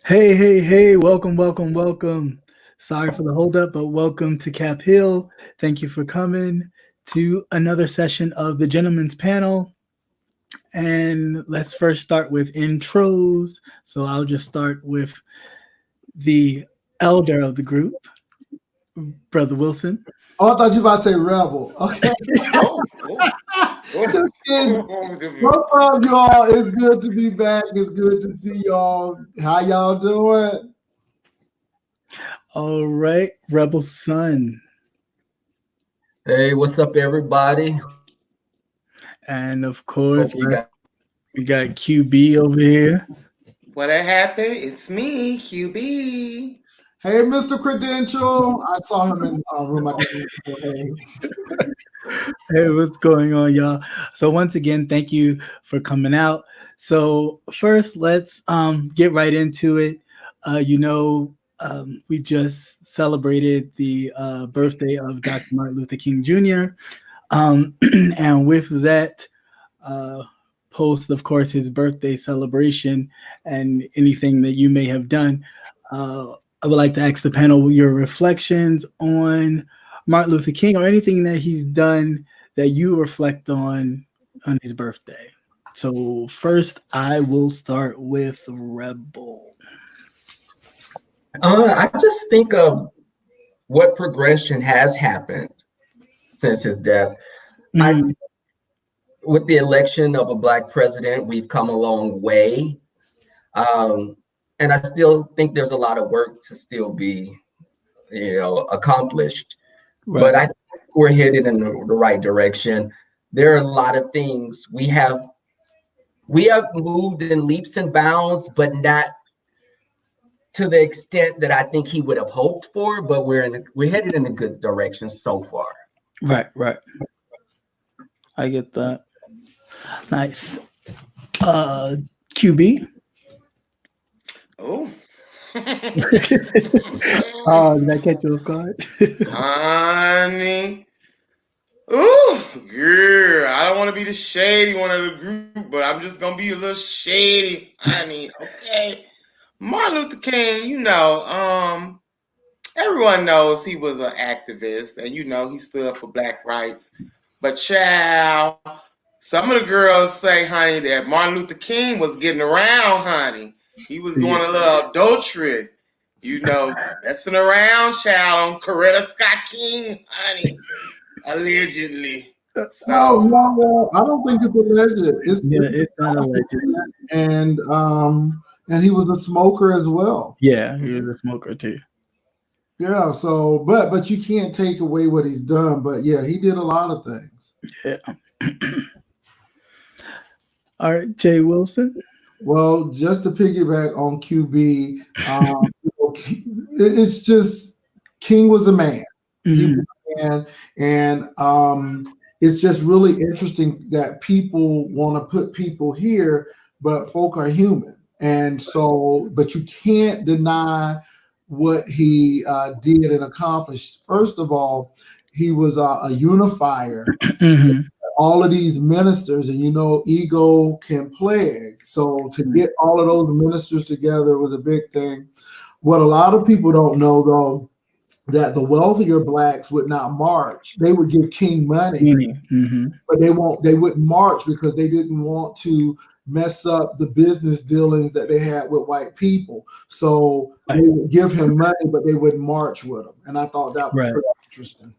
Hey, hey, hey, welcome, welcome, welcome. Sorry for the holdup, but welcome to Cap Hill. Thank you for coming to another session of the Gentleman's Panel. And let's first start with intros. So I'll just start with the elder of the group, Brother Wilson. Oh, I thought you were about to say rebel. Okay. Oh, oh, Just kidding. oh. What's up, y'all? It's good to be back. It's good to see y'all. How y'all doing? All right, Rebel Son. Hey, what's up, everybody? And of course, Hope you got we got QB over here. What happened? It's me, QB. Hey, Mr. Credential. I saw him in the room. I didn't know. Hey, what's going on, y'all? So once again, thank you for coming out. So first, let's get right into it. We just celebrated the birthday of Dr. Martin Luther King Jr. And with that, post, of course, his birthday celebration and anything that you may have done. I would like to ask the panel your reflections on Martin Luther King or anything that he's done that you reflect on his birthday. So first, I will start with Rebel. I just think of what progression has happened since his death. With the election of a Black president, we've come a long way. And I still think there's a lot of work to still be, accomplished. Right. But I think we're headed in the right direction. There are a lot of things we have moved in leaps and bounds, but not to the extent that I think he would have hoped for. But we're headed in a good direction so far. Right. I get that. Nice. QB. Oh. Oh, did I catch you off guard? Honey. Ooh, girl. I don't want to be the shady one of the group, but I'm just going to be a little shady, honey. Okay. Martin Luther King, everyone knows he was an activist and, he stood for Black rights. But child, some of the girls say, honey, that Martin Luther King was getting around, honey. He was doing a little adultery, messing around, child, on Coretta Scott King, honey, allegedly. No, I don't think it's alleged. It's not alleged. And he was a smoker as well. Yeah, he was a smoker too. Yeah, so but you can't take away what he's done. But yeah, he did a lot of things. Yeah. All right, Jay Wilson. Well, just to piggyback on QB, it's just King was a man. Mm-hmm. He was a man, and it's just really interesting that people want to put people here, but folk are human, and so but you can't deny what he did and accomplished. First of all, he was a unifier. Mm-hmm. All of these ministers, and ego can plague. So to get all of those ministers together was a big thing. What a lot of people don't know, though, that the wealthier Blacks would not march. They would give King money, mm-hmm. but they wouldn't march because they didn't want to mess up the business dealings that they had with white people. So they would give him money, but they wouldn't march with him. And I thought that was pretty interesting.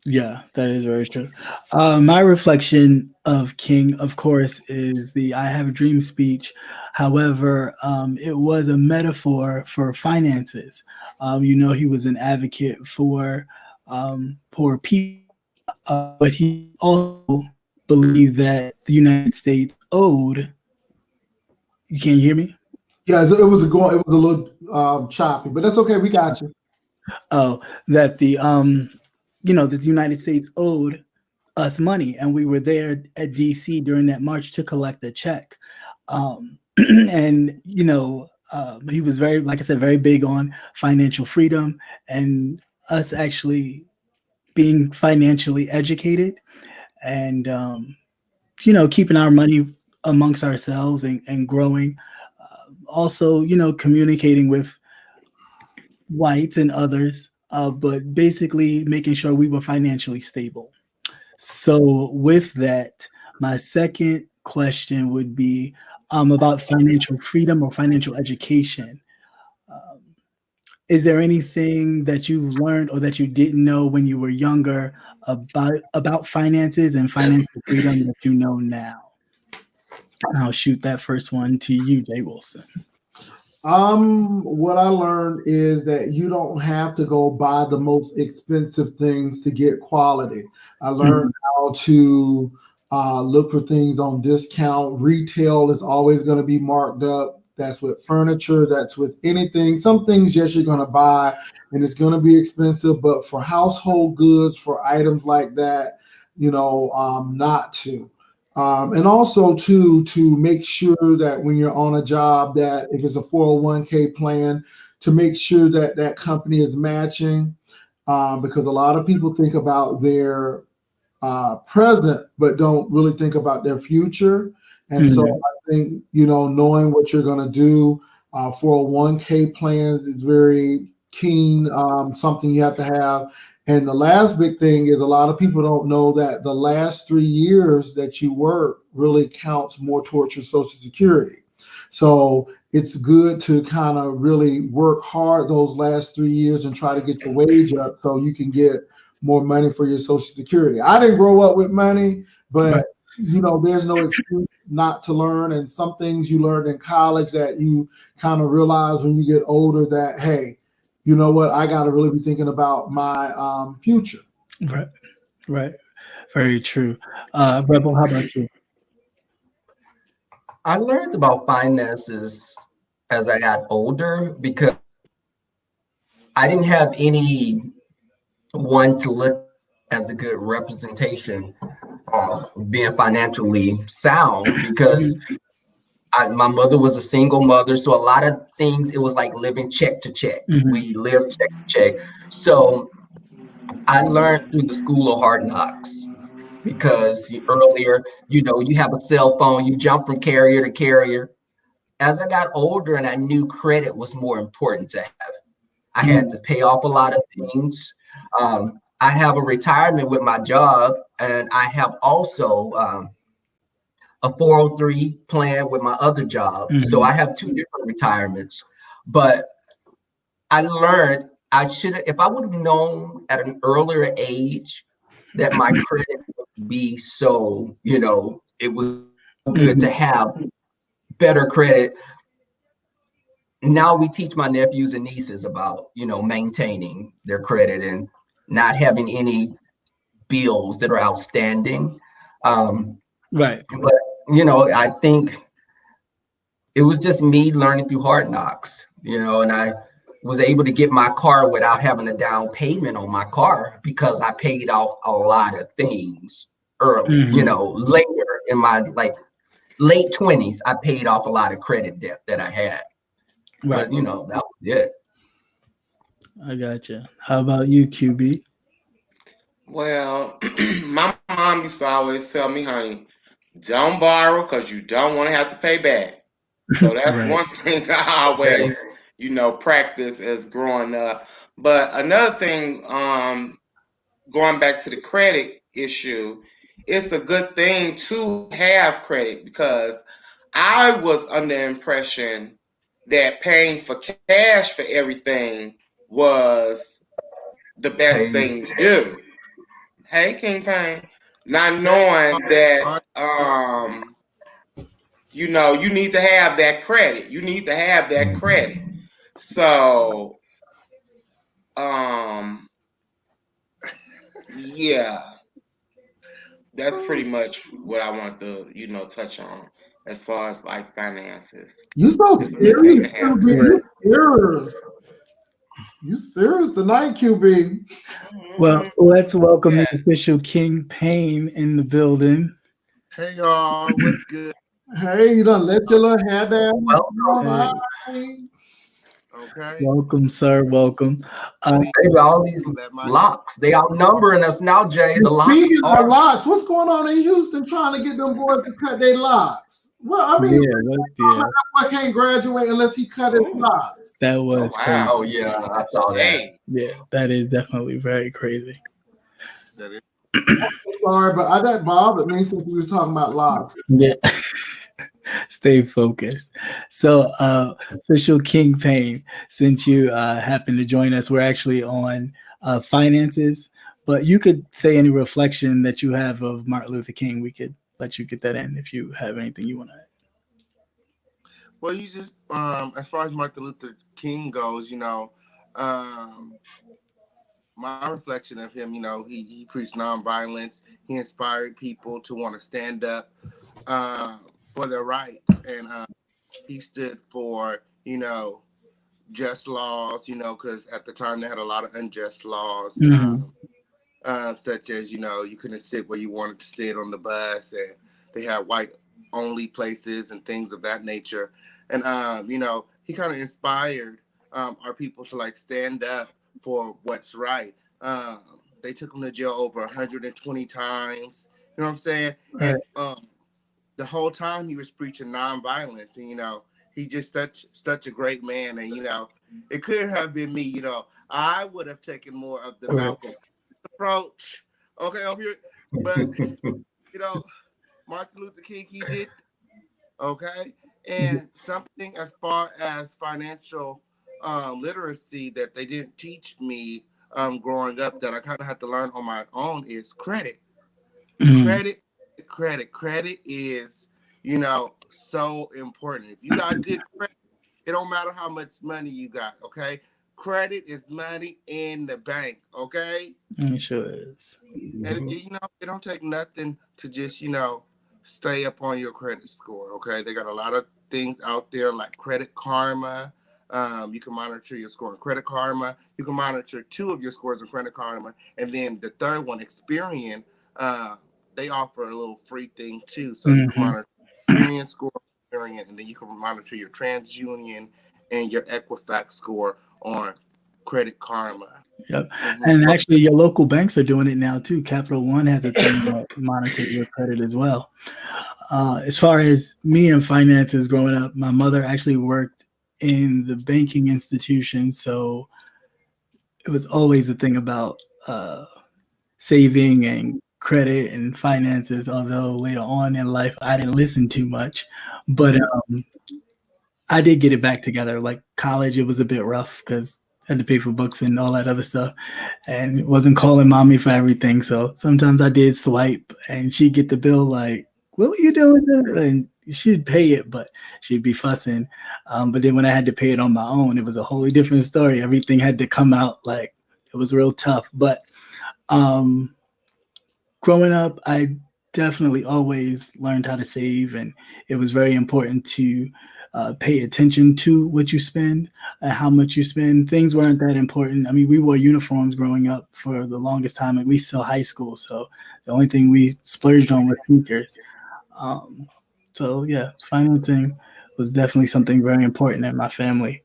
Yeah, that is very true. My reflection of King, of course, is the I Have a Dream speech. However, it was a metaphor for finances. He was an advocate for poor people, but he also believed that the United States owed. You can't hear me? Yeah, it was a little choppy, but that's okay. We got you. Oh, that that the United States owed us money, and we were there at DC during that march to collect a check. And he was very, like I said, very big on financial freedom and us actually being financially educated and keeping our money amongst ourselves and growing also, communicating with whites and others, but basically making sure we were financially stable. So with that, my second question would be about financial freedom or financial education. Um, is there anything that you've learned or that you didn't know when you were younger about finances and financial freedom that you know now? And I'll shoot that first one to you, Jay Wilson. What I learned is that you don't have to go buy the most expensive things to get quality. I learned how to look for things on discount. Retail is always going to be marked up. That's with furniture, that's with anything. Some things, yes, you're going to buy and it's going to be expensive, but for household goods, for items like that, not to. And also to make sure that when you're on a job, that if it's a 401k plan, to make sure that that company is matching, because a lot of people think about their present, but don't really think about their future. And so I think, knowing what you're going to do, 401k plans is very keen, something you have to have. And the last big thing is a lot of people don't know that the last 3 years that you work really counts more towards your Social Security. So it's good to kind of really work hard those last 3 years and try to get your wage up so you can get more money for your Social Security. I didn't grow up with money, but there's no excuse not to learn. And some things you learned in college that you kind of realize when you get older that, hey, you know what? I got to really be thinking about my future. Right. Very true. Rebel, how about you? I learned about finances as I got older because I didn't have anyone to look as a good representation of being financially sound because my mother was a single mother, so a lot of things, it was like living check to check. We lived check to check. So I learned through the school of hard knocks because earlier, you have a cell phone, you jump from carrier to carrier. As I got older and I knew credit was more important to have, I had to pay off a lot of things. I have a retirement with my job, and I have also a 403 plan with my other job. So I have 2 different retirements. But I learned if I would have known at an earlier age that my credit would be so, it was good to have better credit. Now we teach my nephews and nieces about, maintaining their credit and not having any bills that are outstanding. Right. But, I think it was just me learning through hard knocks, and I was able to get my car without having a down payment on my car because I paid off a lot of things early, later in my late 20s, I paid off a lot of credit debt that I had. Right. But, that was it. I gotcha. How about you, QB? Well, my mom used to always tell me, honey, don't borrow because you don't want to have to pay back. So that's one thing I always, practice as growing up. But another thing, going back to the credit issue, it's a good thing to have credit because I was under the impression that paying for cash for everything was the best thing to do. Hey, King Payne. Not knowing that, you need to have that credit. You need to have that credit. So, yeah, that's pretty much what I want to, touch on as far as like finances. You so serious, QB. You serious tonight, QB. Well, let's welcome the official King Payne in the building. Hey y'all, what's good? Hey, you done let your little hair down. Welcome. Okay. Welcome, sir. Welcome. Baby, all these locks, they outnumbering us now, Jay. The locks Speaking of are. locks, what's going on in Houston trying to get them boys to cut their locks? Well, I mean, Yeah, that boy can't graduate unless he cut his locks. that was wow. Oh yeah, I saw that. Hey, yeah, that is definitely very crazy. That is. Sorry, but that bothered me since we was talking about locks. Yeah. Stay focused. So, official King Payne, since you happen to join us, we're actually on finances, but you could say any reflection that you have of Martin Luther King. We could let you get that in if you have anything you want to add. Well, you just as far as Martin Luther King goes, my reflection of him, he preached nonviolence. He inspired people to want to stand up for their rights, and he stood for just laws, because at the time they had a lot of unjust laws, such as you couldn't sit where you wanted to sit on the bus, and they had white only places and things of that nature. And he kind of inspired our people to like stand up for what's right. They took him to jail over 120 times. You know what I'm saying? Right. And the whole time he was preaching nonviolence, and he just such a great man. And it could have been me. I would have taken more of the Malcolm approach. Okay, over here, but Martin Luther King, he did. Okay, and something as far as financial literacy that they didn't teach me growing up that I kind of had to learn on my own is credit. Credit is so important. If you got good credit, it don't matter how much money you got. Okay, credit is money in the bank. Okay, It sure is. and it don't take nothing to just stay up on your credit score. Okay, they got a lot of things out there like Credit Karma. You can monitor your score in Credit Karma. You can monitor 2 of your scores in Credit Karma, and then the third one, Experian. They offer a little free thing too, so you can monitor Experian score, Experian, and then you can monitor your TransUnion and your Equifax score on Credit Karma. Yep. And actually, your local banks are doing it now too. Capital One has a thing that monitors your credit as well. As far as me and finances growing up, my mother actually worked in the banking institution, so it was always a thing about saving and credit and finances. Although later on in life, I didn't listen too much, but I did get it back together. Like college, it was a bit rough because I had to pay for books and all that other stuff, and wasn't calling mommy for everything. So sometimes I did swipe, and she'd get the bill like, "What were you doing?" And she'd pay it, but she'd be fussing. But then when I had to pay it on my own, it was a wholly different story. Everything had to come out like it was real tough. But growing up, I definitely always learned how to save, and it was very important to pay attention to what you spend and how much you spend. Things weren't that important. I mean, we wore uniforms growing up for the longest time, at least till high school. So the only thing we splurged on was sneakers. So yeah, financing was definitely something very important in my family.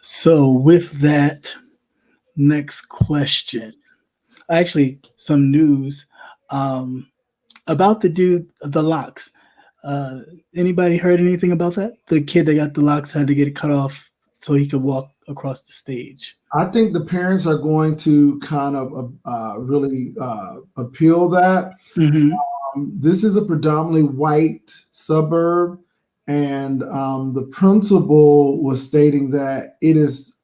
So with that, next question. Actually, some news about the dude, the locks. Anybody heard anything about that? The kid that got the locks had to get it cut off so he could walk across the stage. I think the parents are going to kind of really appeal that. This is a predominantly white suburb, and the principal was stating that it is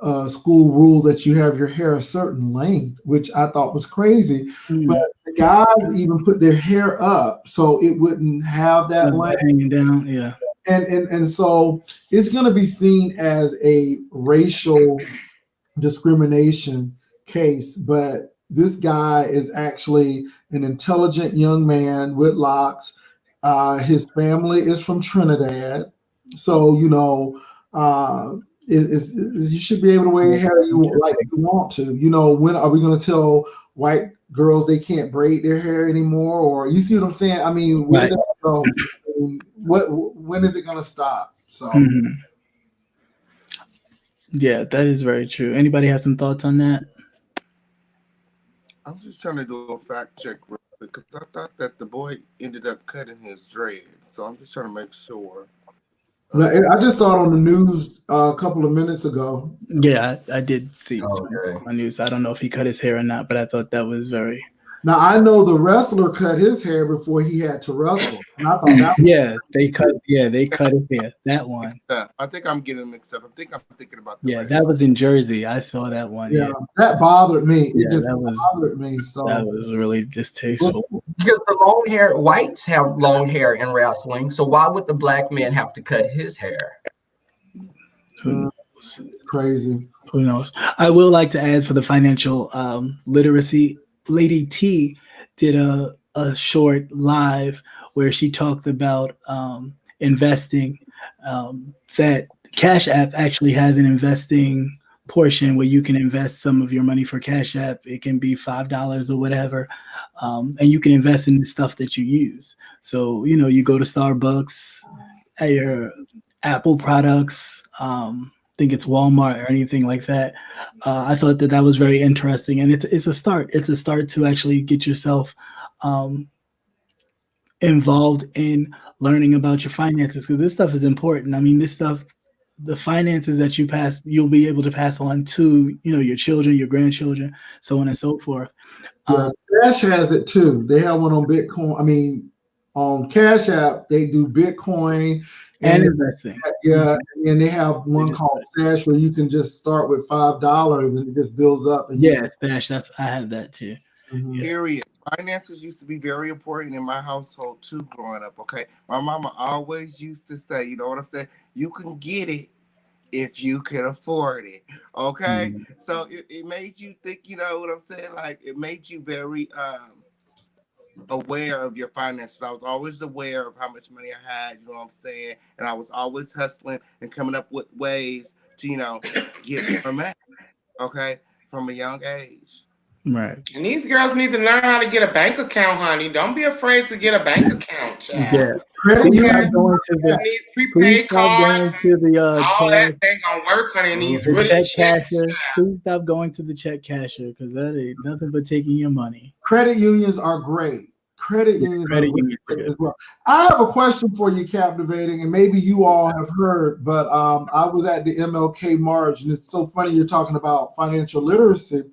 a school rule that you have your hair a certain length, which I thought was crazy. But the guys even put their hair up so it wouldn't have that length hanging down. Yeah. And so it's going to be seen as a racial discrimination case, but this guy is actually an intelligent young man with locks. His family is from Trinidad, so you should be able to wear your hair you want to. When are we going to tell white girls they can't braid their hair anymore? Or you see what I'm saying? I mean, when is it going to stop? So. Yeah, that is very true. Anybody have some thoughts on that? I'm just trying to do a fact check real quick because I thought that the boy ended up cutting his dread. So I'm just trying to make sure. Now, I just saw it on the news a couple of minutes ago. Yeah, I did see Okay. on news. I don't know if he cut his hair or not, but I thought that was very. Now I know the wrestler cut his hair before he had to wrestle. And I thought that They cut. Yeah, they cut his hair. That one. I think I'm getting mixed up. I'm thinking about the Yeah, race. that was in Jersey. I saw that one. Yeah, that bothered me. Yeah, It just that was- bothered me. So that was really distasteful. Because the long hair, whites have long hair in wrestling. So why would the black man have to cut his hair? Who knows? crazy. Who knows? I will like to add for the financial literacy, Lady T did a short live where she talked about investing. That Cash App actually has an investing portion where you can invest some of your money for Cash App. It can be $5 or whatever. And you can invest in the stuff that you use. So, you go to Starbucks, your Apple products, think it's Walmart or anything like that. I thought that was very interesting, and it's a start. It's a start to actually get yourself involved in learning about your finances, because this stuff is important. I mean, this stuff, the finances that you pass, you'll be able to pass on to your children, your grandchildren, so on and so forth. Cash has it too. They have one on Bitcoin. I mean, on Cash App, they do Bitcoin and investing. Yeah, and they have one called Stash where you can just start with $5 and it just builds up. And Stash. I have that too. Mhm. Period. Finances used to be very important in my household too, growing up. Okay, my mama always used to say, you know what I'm saying? You can get it if you can afford it. Okay, so it made you think. You know what I'm saying? Like, it made you very aware of your finances. I was always aware of how much money I had, you know what I'm saying? And I was always hustling and coming up with ways to, get more money, okay, from a young age. Right. And these girls need to learn how to get a bank account, honey. Don't be afraid to get a bank account, child. Yeah. Credit Please union, stop going to the, These prepaid cards, to the all that ain't gonna work, honey. And these really check checks, casher. child. Please stop going to the check casher, because that ain't nothing but taking your money. credit unions are great. Credit unions are great as well. I have a question for you, Captivating, and maybe you all have heard, but I was at the MLK March, and it's so funny you're talking about financial literacy.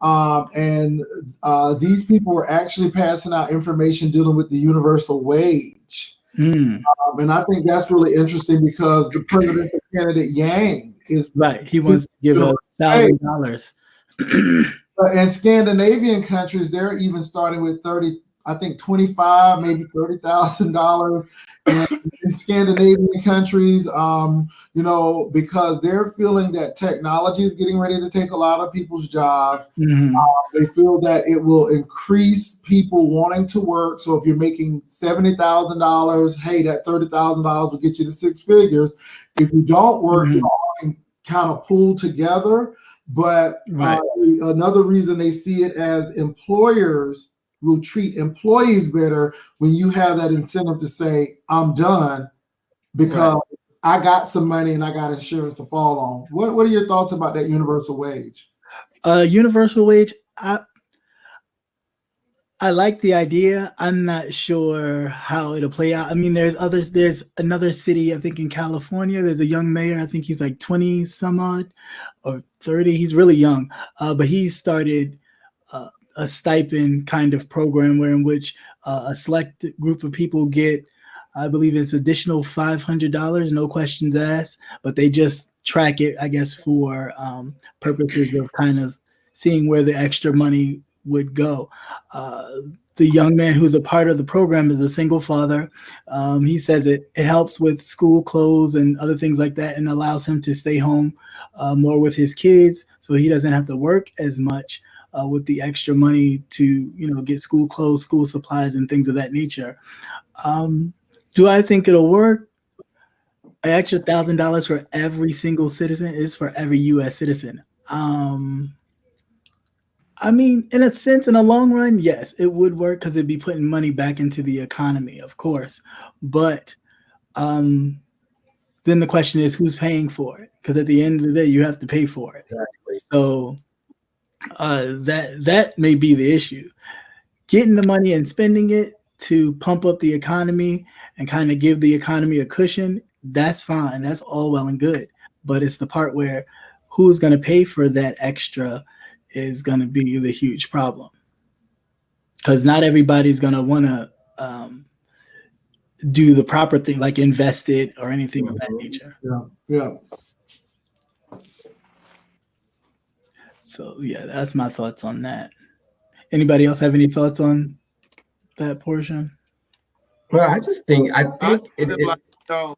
And these people were actually passing out information dealing with the universal wage. And I think that's really interesting because the presidential candidate Yang is right. He wants to give $1,000. In Scandinavian countries, they're even starting with 30, I think 25, maybe $30,000. And in Scandinavian countries, because they're feeling that technology is getting ready to take a lot of people's jobs. They feel that it will increase people wanting to work. So if you're making $70,000, hey, that $30,000 will get you to six figures. If you don't work, you all can kind of pull together. But another reason they see it as employers will treat employees better when you have that incentive to say, I'm done because I got some money and I got insurance to fall on. What are your thoughts about that universal wage? Universal wage, I like the idea. I'm not sure how it'll play out. I mean, there's another city, I think in California, there's a young mayor. I think he's like 20 some odd or 30. He's really young, but he started a stipend kind of program in which a select group of people get, I believe it's additional $500, no questions asked, but they just track it, I guess, for purposes of kind of seeing where the extra money would go. The young man who's a part of the program is a single father. He says it helps with school clothes and other things like that, and allows him to stay home more with his kids, so he doesn't have to work as much with the extra money to get school clothes, school supplies, and things of that nature. Do I think it'll work? An extra $1,000 for every single citizen is for every U.S. citizen. I mean, in a sense, in the long run, yes, it would work because it'd be putting money back into the economy, of course. But then the question is who's paying for it? Because at the end of the day, you have to pay for it. Exactly. So that may be the issue. Getting the money and spending it to pump up the economy and kind of give the economy a cushion, that's fine. That's all well and good. But it's the part where who's going to pay for that extra is going to be the huge problem. Because not everybody's going to want to do the proper thing, like invest it or anything of that nature. Yeah. So yeah, that's my thoughts on that. Anybody else have any thoughts on that portion? Well, I think I feel like, you know,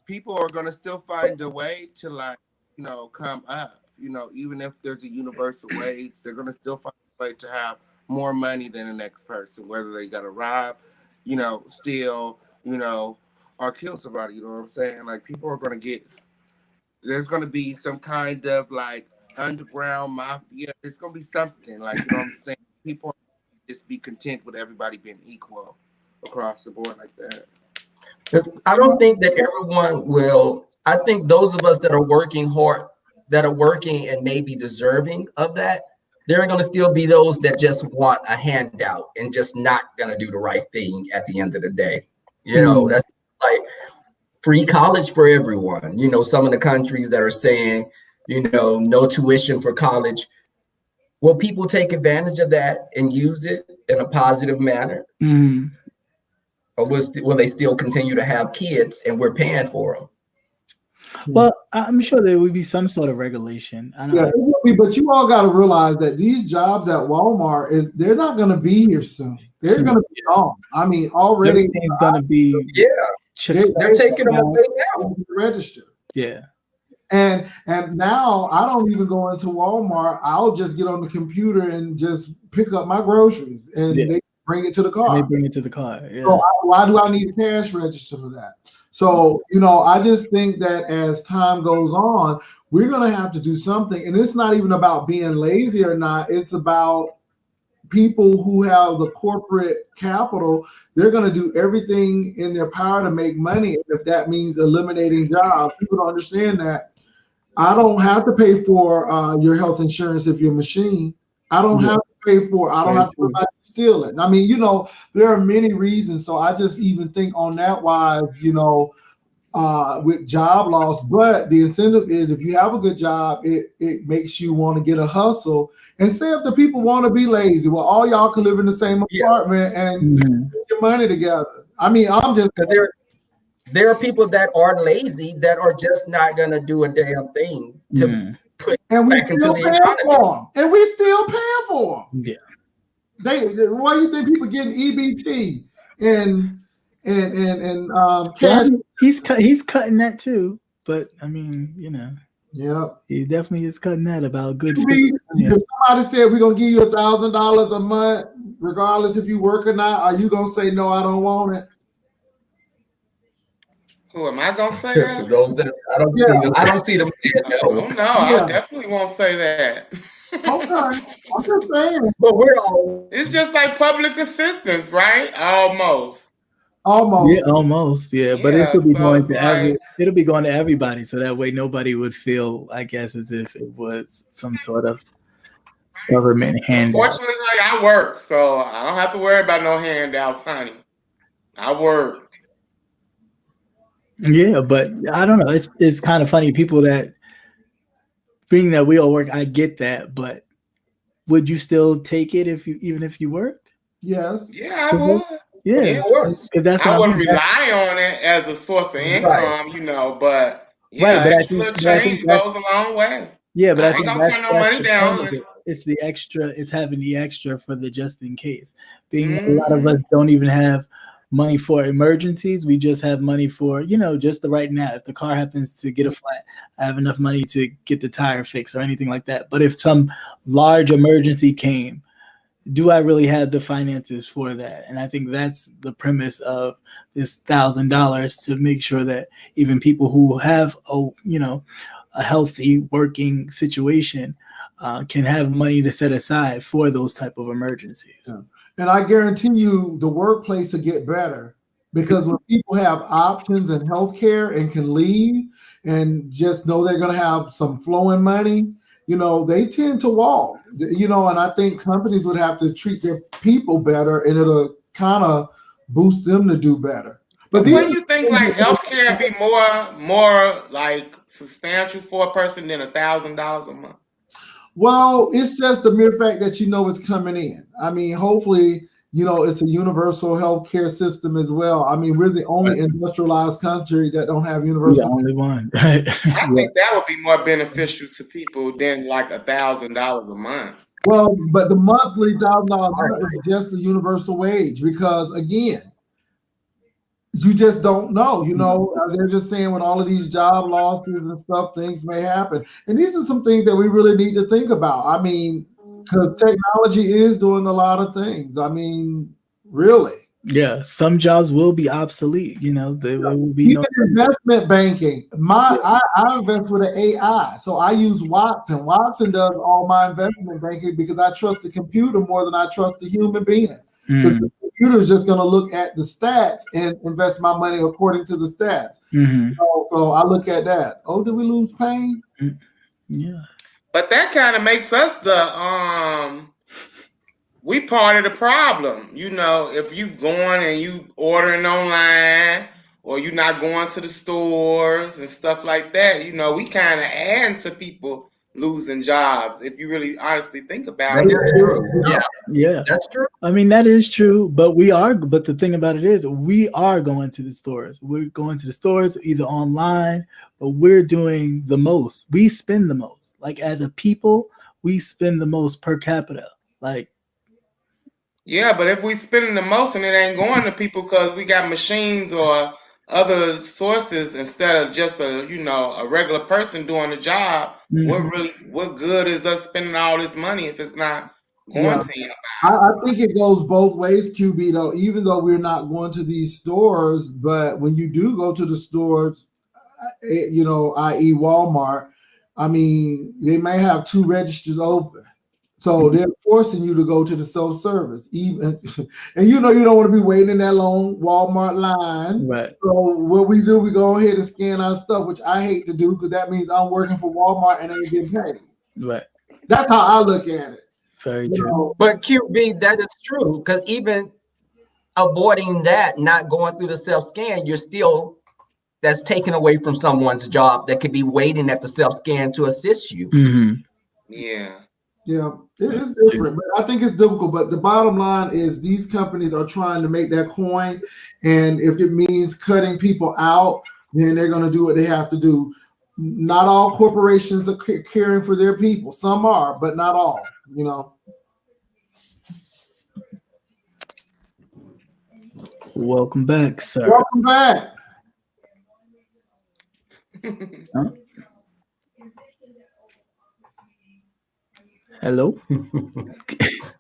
people are gonna still find a way to, like, you know, come up. You know, even if there's a universal wage, they're gonna still find a way to have more money than the next person, whether they gotta rob, you know, steal, you know, or kill somebody. You know what I'm saying? Like, people are gonna get. There's gonna be some kind of like underground mafia. It's gonna be something, like, you know what I'm saying? People just be content with everybody being equal across the board like that. I don't think that everyone will. I think those of us that are working hard, that are working and maybe deserving of that, there are going to still be those that just want a handout and just not going to do the right thing at the end of the day. You know, that's like free college for everyone. You know, some of the countries that are saying, you know, no tuition for college. Will people take advantage of that and use it in a positive manner? Mm-hmm. Or will they still continue to have kids and we're paying for them? Well, I'm sure there would be some sort of regulation. Yeah, it will be, but you all got to realize that these jobs at Walmart they're not going to be here soon. They're going to be gone. I mean, already everything's going to be they're taking them away now. Register. Yeah. And now I don't even go into Walmart. I'll just get on the computer and just pick up my groceries, and they bring it to the car. And they bring it to the car. Yeah. So why do I need a cash register for that? So, you know, I just think that as time goes on, we're going to have to do something. And it's not even about being lazy or not. It's about people who have the corporate capital. They're going to do everything in their power to make money. If that means eliminating jobs, people don't understand that. I don't have to pay for your health insurance if you're a machine. I don't have to pay for it. I don't have to steal it. I mean, you know, there are many reasons. So I just even think on that wise, you know, with job loss. But the incentive is if you have a good job, it makes you want to get a hustle. And say if the people want to be lazy, well, all y'all can live in the same apartment and get your money together. I mean, I'm just there are people that are lazy that are just not gonna do a damn thing to put back into the economy. And we still paying for them. Yeah. Why do you think people getting EBT and cash? He's cutting that too. But I mean, you know, he definitely is cutting that about good. If somebody said we're gonna give you $1,000 a month, regardless if you work or not, are you gonna say no? I don't want it. Who am I gonna say that? Those that I don't see them saying no. Oh, no, I definitely won't say that. Okay, I'm just saying. But it's just like public assistance, right? Almost. Yeah, almost. Yeah, but it could be going to it'll be going to everybody, so that way nobody would feel, I guess, as if it was some sort of government handout. Fortunately, I work, so I don't have to worry about no handouts, honey. I work. Yeah, but I don't know. It's kind of funny. People that being that we all work, I get that, but would you still take it even if you worked? Yes. Yeah, I would. Yeah, I wouldn't rely on it as a source of income, you know, but extra change goes a long way. Yeah, but I think don't turn no money down. It's the extra. It's having the extra for the just in case. Being a lot of us don't even have money for emergencies. We just have money for, you know, just the right now. If the car happens to get a flat, I have enough money to get the tire fixed or anything like that. But if some large emergency came, do I really have the finances for that? And I think that's the premise of this $1,000, to make sure that even people who have a healthy working situation can have money to set aside for those type of emergencies. Yeah. And I guarantee you the workplace will get better because when people have options in healthcare and can leave and just know they're going to have some flowing money, you know, they tend to walk, you know, and I think companies would have to treat their people better, and it'll kind of boost them to do better. But Wouldn't you think like healthcare be more like substantial for a person than $1,000 a month? Well, it's just the mere fact that you know it's coming in. I mean, hopefully, you know, it's a universal healthcare system as well. I mean, we're the only industrialized country that don't have We're universal. the only one. I think that would be more beneficial to people than like $1,000 a month. Well, but the monthly $1,000 is just the universal wage, because again, you just don't know. You know, they're just saying with all of these job losses and stuff, things may happen. And these are some things that we really need to think about. I mean, because technology is doing a lot of things. I mean, really. Yeah, some jobs will be obsolete. You know, there will be Even investment banking. I invest with an AI, so I use Watson. Watson does all my investment banking because I trust the computer more than I trust the human being. The computer is just going to look at the stats and invest my money according to the stats. So I look at that. Oh, did we lose Payne? Yeah. But that kind of makes us we part of the problem. You know, if you going and you ordering online, or you not going to the stores and stuff like that, you know, we kind of add to people losing jobs. If you really honestly think about it. That's true. Yeah, That's true. I mean, that is true, but but the thing about it is we are going to the stores. We're going to the stores either online, but we're doing the most. We spend the most. Like as a people, we spend the most per capita. Like, yeah, but if we spending the most and it ain't going to people because we got machines or other sources instead of just a regular person doing the job, what good is us spending all this money if it's not going to anybody? I think it goes both ways, QB, though, even though we're not going to these stores, but when you do go to the stores, you know, i.e. Walmart, I mean, they may have 2 registers open. So they're forcing you to go to the self-service, even, and you know you don't want to be waiting in that long Walmart line. right. So what we do, we go ahead and scan our stuff, which I hate to do because that means I'm working for Walmart and I ain't getting paid. Right. That's how I look at it. Very You true. know, But QB, that is true, because even avoiding that, not going through the self-scan, that's taken away from someone's job that could be waiting at the self-scan to assist you. Yeah. Yeah, it is different, but I think it's difficult. But the bottom line is these companies are trying to make that coin, and if it means cutting people out, then they're going to do what they have to do. Not all corporations are caring for their people. Some are, but not all, you know. Welcome back, sir. Welcome back. Huh? Hello.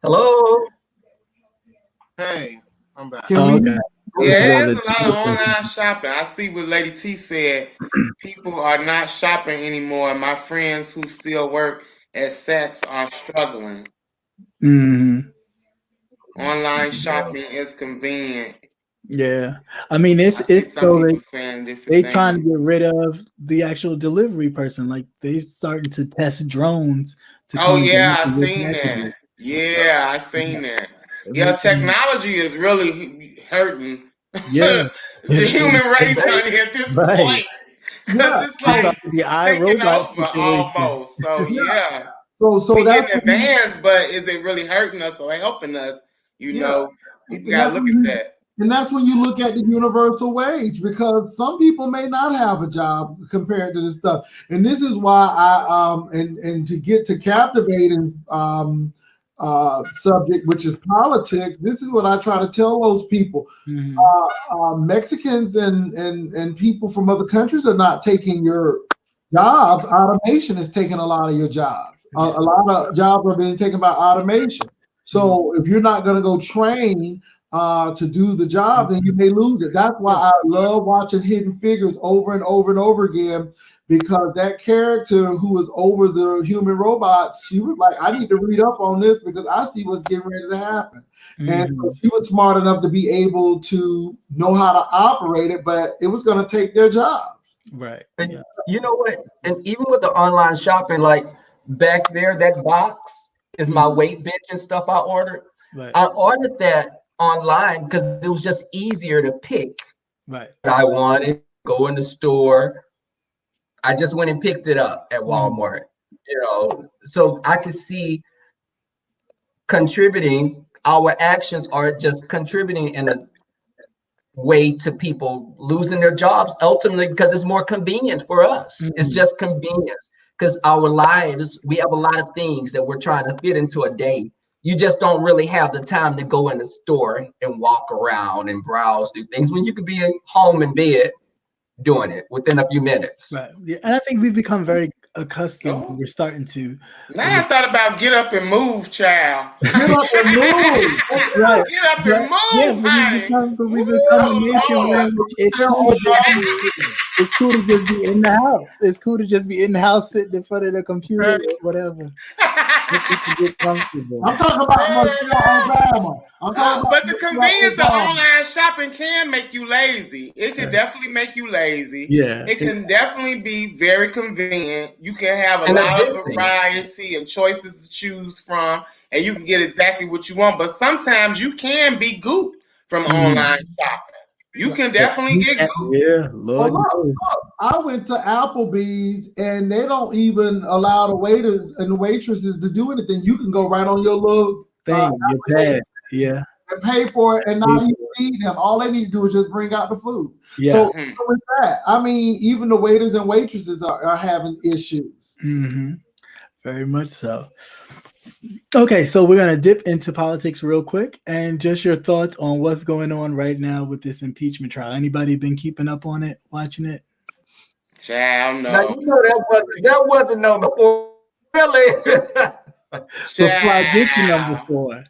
Hello. Hey, I'm back. Can we? Okay. Yeah, there's a lot of online shopping. I see what Lady T said. People are not shopping anymore. My friends who still work at Saks are struggling. Online shopping is convenient. Yeah, I mean I see it's some so people saying different they things. trying to get rid of the actual delivery person. Like they starting to test drones to Oh come and yeah, I deliver seen packages. that. Yeah, I seen that. Yeah, Makes sense. technology is really hurting Yeah. the human race Right. out here at this Right. point. Because it's It's like about to be taking iRobot over situation. almost. So yeah. So We that's getting advanced, but is it really hurting us or helping us? You know, people gotta look at that. And that's when you look at the universal wage, because some people may not have a job compared to this stuff. And this is why I and to get to captivating subject, which is politics, this is what I try to tell those people. Mexicans and people from other countries are not taking your jobs. Automation is taking a lot of your jobs. A lot of jobs are being taken by automation. So if you're not going to go train to do the job, then you may lose it. That's why I love watching Hidden Figures over and over and over again, because that character who was over the human robots, she was like, I need to read up on this because I see what's getting ready to happen. And so she was smart enough to be able to know how to operate it, but it was going to take their jobs. Right. And Yeah. you know what? And even with the online shopping, like back there, that box is my weight bench and stuff I ordered. Right. I ordered that online because it was just easier to pick Right. what I wanted, go in the store. I just went and picked it up at Walmart, you know, so I could see contributing, our actions are just contributing in a way to people losing their jobs ultimately because it's more convenient for us. It's just convenience because our lives, we have a lot of things that we're trying to fit into a day. You just don't really have the time to go in the store and walk around and browse through things when you could be home in bed doing it within a few minutes. Right. Yeah. And I think we've become very accustomed. We're starting to. Now I thought about get up and move, child. Get up and move. Right. Get up and move, honey. But we've become a nation where it's cool to just be in the house. It's cool to just be in the house, sitting in front of the computer or whatever. Get comfortable. I'm talking about Michelle Obama. But the convenience of online shopping can make you lazy. It can definitely make you lazy. Yeah. It can definitely be very convenient. You can have a lot of variety and choices to choose from, and you can get exactly what you want. But sometimes you can be gooped from online shopping. You can definitely get gooped. Yeah, Lord. Look, I went to Applebee's and they don't even allow the waiters and the waitresses to do anything. You can go right on your little thing, your pad. Yeah. And pay for it and not even feed them. All they need to do is just bring out the food. Yeah. So with that, I mean, even the waiters and waitresses are having issues. Very much so. Okay, so we're gonna dip into politics real quick, and just your thoughts on what's going on right now with this impeachment trial. Anybody been keeping up on it, watching it? Child, no. Now, you know that wasn't on the floor, really. So fly, get you number 4.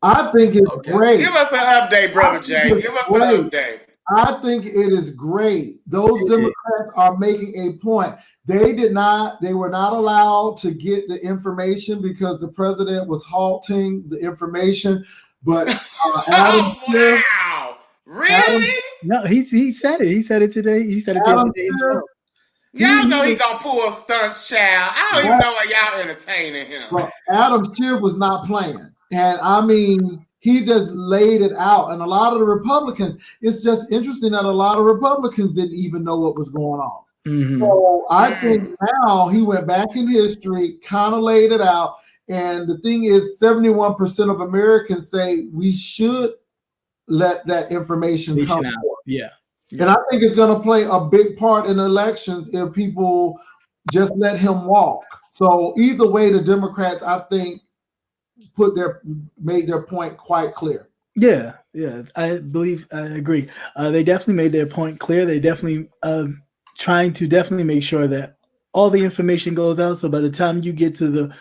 I think it's great. Give us an update, Brother Jay. Give us an update. I think it is great. Those Democrats are making a point. They were not allowed to get the information because the president was halting the information. But Adam Schiff, wow. Really? No, he said it. He said it today. He said it the other day himself. Y'all know he gonna pull stunts, child. I don't even know why y'all entertaining him. Well, Adam Schiff was not playing. And I mean, he just laid it out. And a lot of the Republicans, it's just interesting that a lot of Republicans didn't even know what was going on. So I think now he went back in history, kind of laid it out. And the thing is, 71% of Americans say we should let that information come forth. Yeah. And I think it's going to play a big part in elections if people just let him walk. So either way, the Democrats, I think, made their point quite clear. Yeah, I agree. They definitely made their point clear. They definitely trying to definitely make sure that all the information goes out. So by the time you get to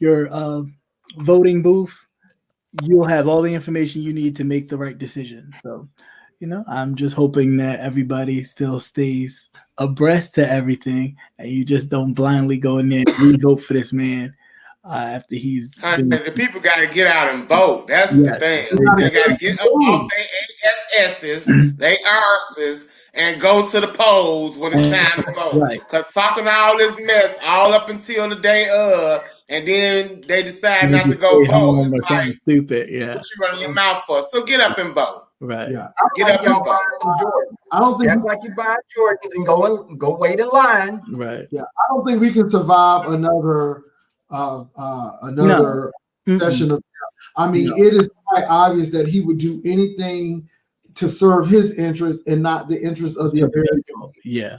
your voting booth, you'll have all the information you need to make the right decision. So, I'm just hoping that everybody still stays abreast to everything, and you just don't blindly go in there and vote for this man. After the people got to get out and vote. That's the thing. They got to get up off their ASSs, their RSs, and go to the polls when it's time to vote. Right. Because talking all this mess all up until the day of, and then they decide not to go vote. It's like stupid. Yeah. What you running your mouth for? So get up and vote. Right. Yeah. Get up and vote. I don't think act like you buy Jordans and go wait in line. Right. Yeah. I don't think we can survive another session of. I mean, it is quite obvious that he would do anything to serve his interest and not the interest of the American. Yeah.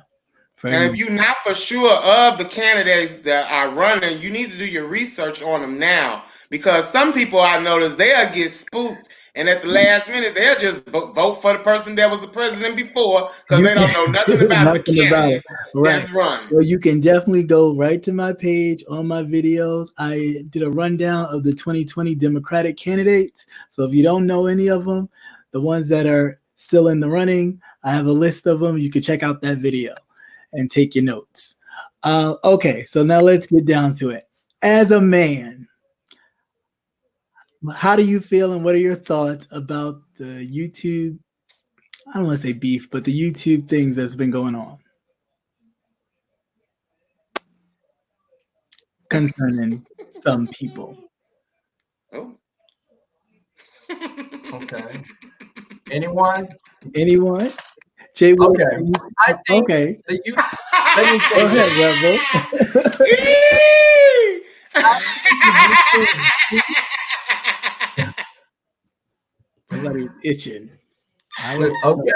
And if you're not for sure of the candidates that are running, you need to do your research on them now, because some people I noticed they'll get spooked and at the last minute they'll just vote for the person that was the president before because they don't know nothing about the candidates that's running. Well, you can definitely go right to my page on my videos. I did a rundown of the 2020 Democratic candidates. So if you don't know any of them, the ones that are still in the running, I have a list of them. You can check out that video and take your notes. Okay, so now let's get down to it. As a man, how do you feel and what are your thoughts about the YouTube, I don't want to say beef, but the YouTube things that's been going on concerning some people? Oh. Okay. Anyone? Jay, Okay. I think okay. Let me say Go ahead, Rebel. Somebody's itching. Okay.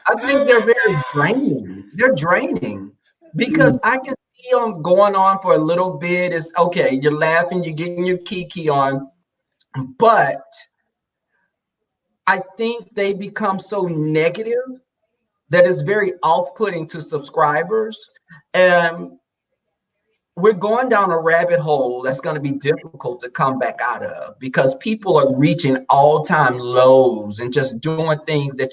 I think they're very draining. They're draining because I can see them going on for a little bit. It's okay. You're laughing. You're getting your kiki on, but I think they become so negative that it's very off-putting to subscribers, and we're going down a rabbit hole that's going to be difficult to come back out of because people are reaching all-time lows and just doing things that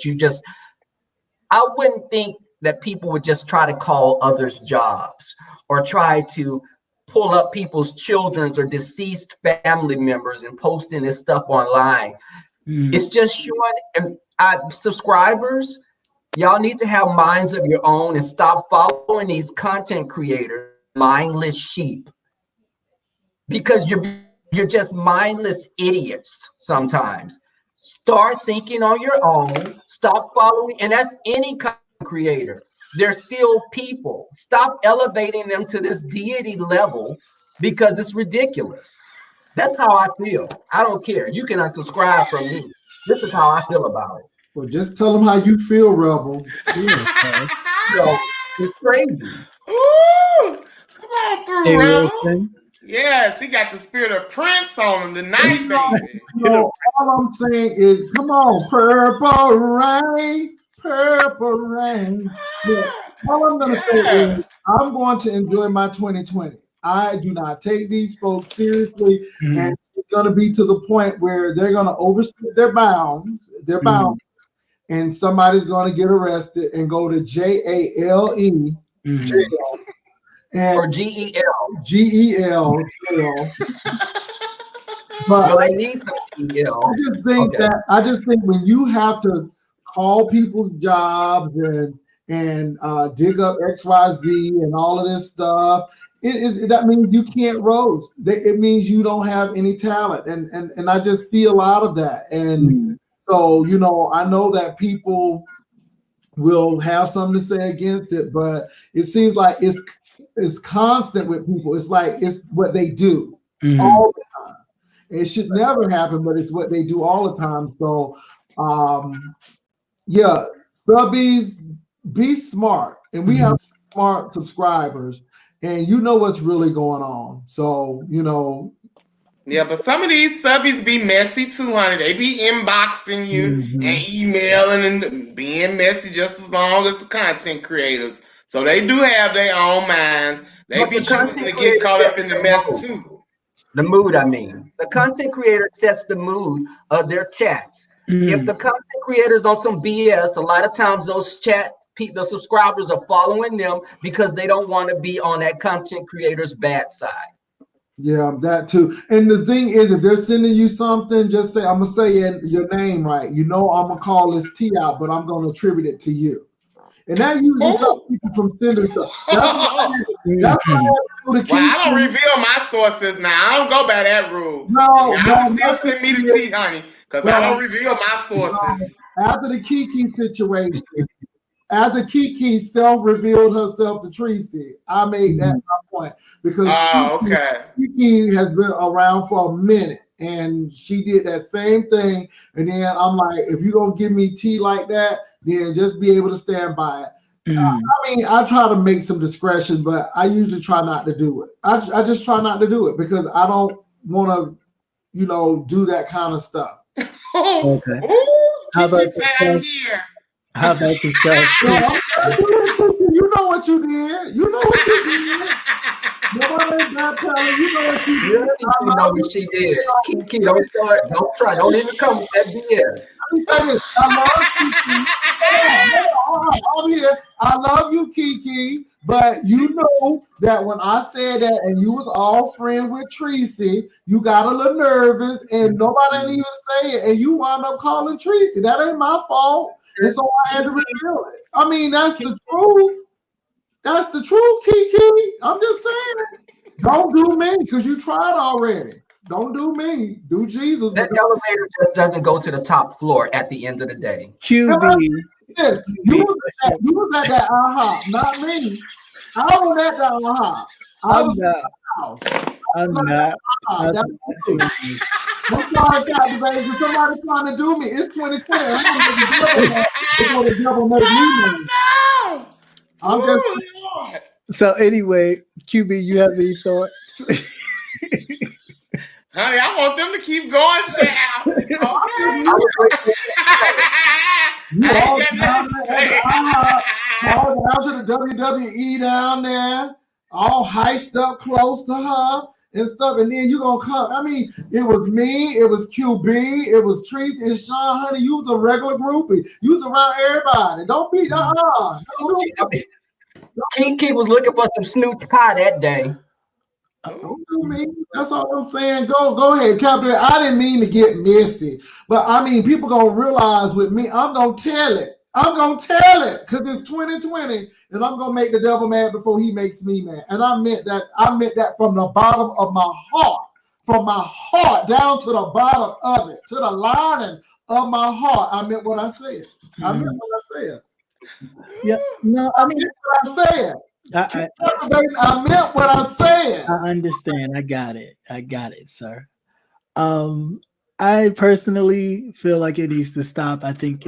I wouldn't think that people would just try to call others jobs or try to pull up people's children's or deceased family members and posting this stuff online. It's just showing, and subscribers, y'all need to have minds of your own and stop following these content creators, mindless sheep, because you're just mindless idiots sometimes. Start thinking on your own. Stop following, and that's any content creator. They're still people. Stop elevating them to this deity level because it's ridiculous. That's how I feel. I don't care. You can unsubscribe from me. This is how I feel about it. Well, just tell them how you feel, Rebel. So, it's crazy. Ooh, come on through, Hey, Rebel. Wilson. Yes, he got the spirit of Prince on him tonight, baby. No, all I'm saying is, come on, purple rain, purple rain. Yeah, all I'm gonna say is, I'm going to enjoy my 2020. I do not take these folks seriously, and it's gonna be to the point where they're gonna overstep their bounds. And somebody's gonna get arrested and go to JALE. Jail. And Or GEL. GEL. But Well, they need some GEL. I just think when you have to call people's jobs and dig up XYZ and all of this stuff, that means you can't roast. It means you don't have any talent, and I just see a lot of that. And so, I know that people will have something to say against it, but it seems like it's constant with people. It's like it's what they do all the time. It should never happen, but it's what they do all the time. So, yeah, subbies, be smart, and we have smart subscribers, and you know what's really going on. So, Yeah, but some of these subbies be messy too, honey. They be inboxing you and emailing and being messy just as long as the content creators. So they do have their own minds. They be choosing to get caught up in the mess too. The mood, I mean. The content creator sets the mood of their chats. If the content creator's on some BS, a lot of times those the subscribers are following them because they don't want to be on that content creator's bad side. Yeah, that too. And the thing is, if they're sending you something, just say, I'm going to say your name right. I'm going to call this T out, but I'm going to attribute it to you. And that usually stops people from sending stuff. That's I don't reveal my sources now. I don't go by that rule. Still send me the tea, honey, because I don't reveal my sources. After the Kiki situation, after Kiki self-revealed herself to Tracy, I made that my point because Kiki has been around for a minute and she did that same thing. And then I'm like, if you don't give me tea like that, then just be able to stand by it. I mean, I try to make some discretion, but I usually try not to do it. I just try not to do it because I don't want to, do that kind of stuff. Okay. How Kiki about said the I'm self? here. How about the self? You know what you did. You know what you did. Nobody's not telling you know what you Yeah, did. Kiki know what she did. Kiki, don't even come with that BS. Let me say this. I love Kiki. Hold on. I'm here. I love you, Kiki. But you know that when I said that and you was all friend with Tracy, you got a little nervous and nobody didn't even say it. And you wound up calling Tracy. That ain't my fault. And so I had to reveal it. I mean, that's the truth. That's the truth, Kiki. I'm just saying. Don't do me because you tried already. Don't do me. Do Jesus. That elevator just doesn't go to the top floor at the end of the day. QB. Yes, you was at that IHOP, not me. I was at that IHOP. I was I'm not. at the house. I'm not. I'm That's not. the truth. I'm sorry, Captain Baby. Somebody trying to do me. It's 2020. I'm gonna make the devil mad before the devil make me mad. No. I'm just Ooh, Lord. So anyway, QB, you have any thoughts? Honey, I want them to keep going, child. Okay. you I all ain't got down nothing to there at say. the IHOP, all down to the WWE down there, all heiced up close to her and stuff. And then you gonna come. I mean, it was me, it was QB, it was Tracy and Sean. Honey, you was a regular groupie. You was around everybody. Don't be Kiki was looking for some snooch pie that day. Don't do me. That's all I'm saying. Go ahead, Captain. I didn't mean to get messy, but I mean, people gonna realize with me, I'm gonna tell it. I'm gonna tell it because it's 2020, and I'm gonna make the devil mad before he makes me mad. And I meant that. I meant that from the bottom of my heart, down to the bottom of it, to the lining of my heart. I meant what I said. I meant what I said. Yeah. No, I mean, What I said. I meant what I said. I understand. I got it, sir. I personally feel like it needs to stop. I think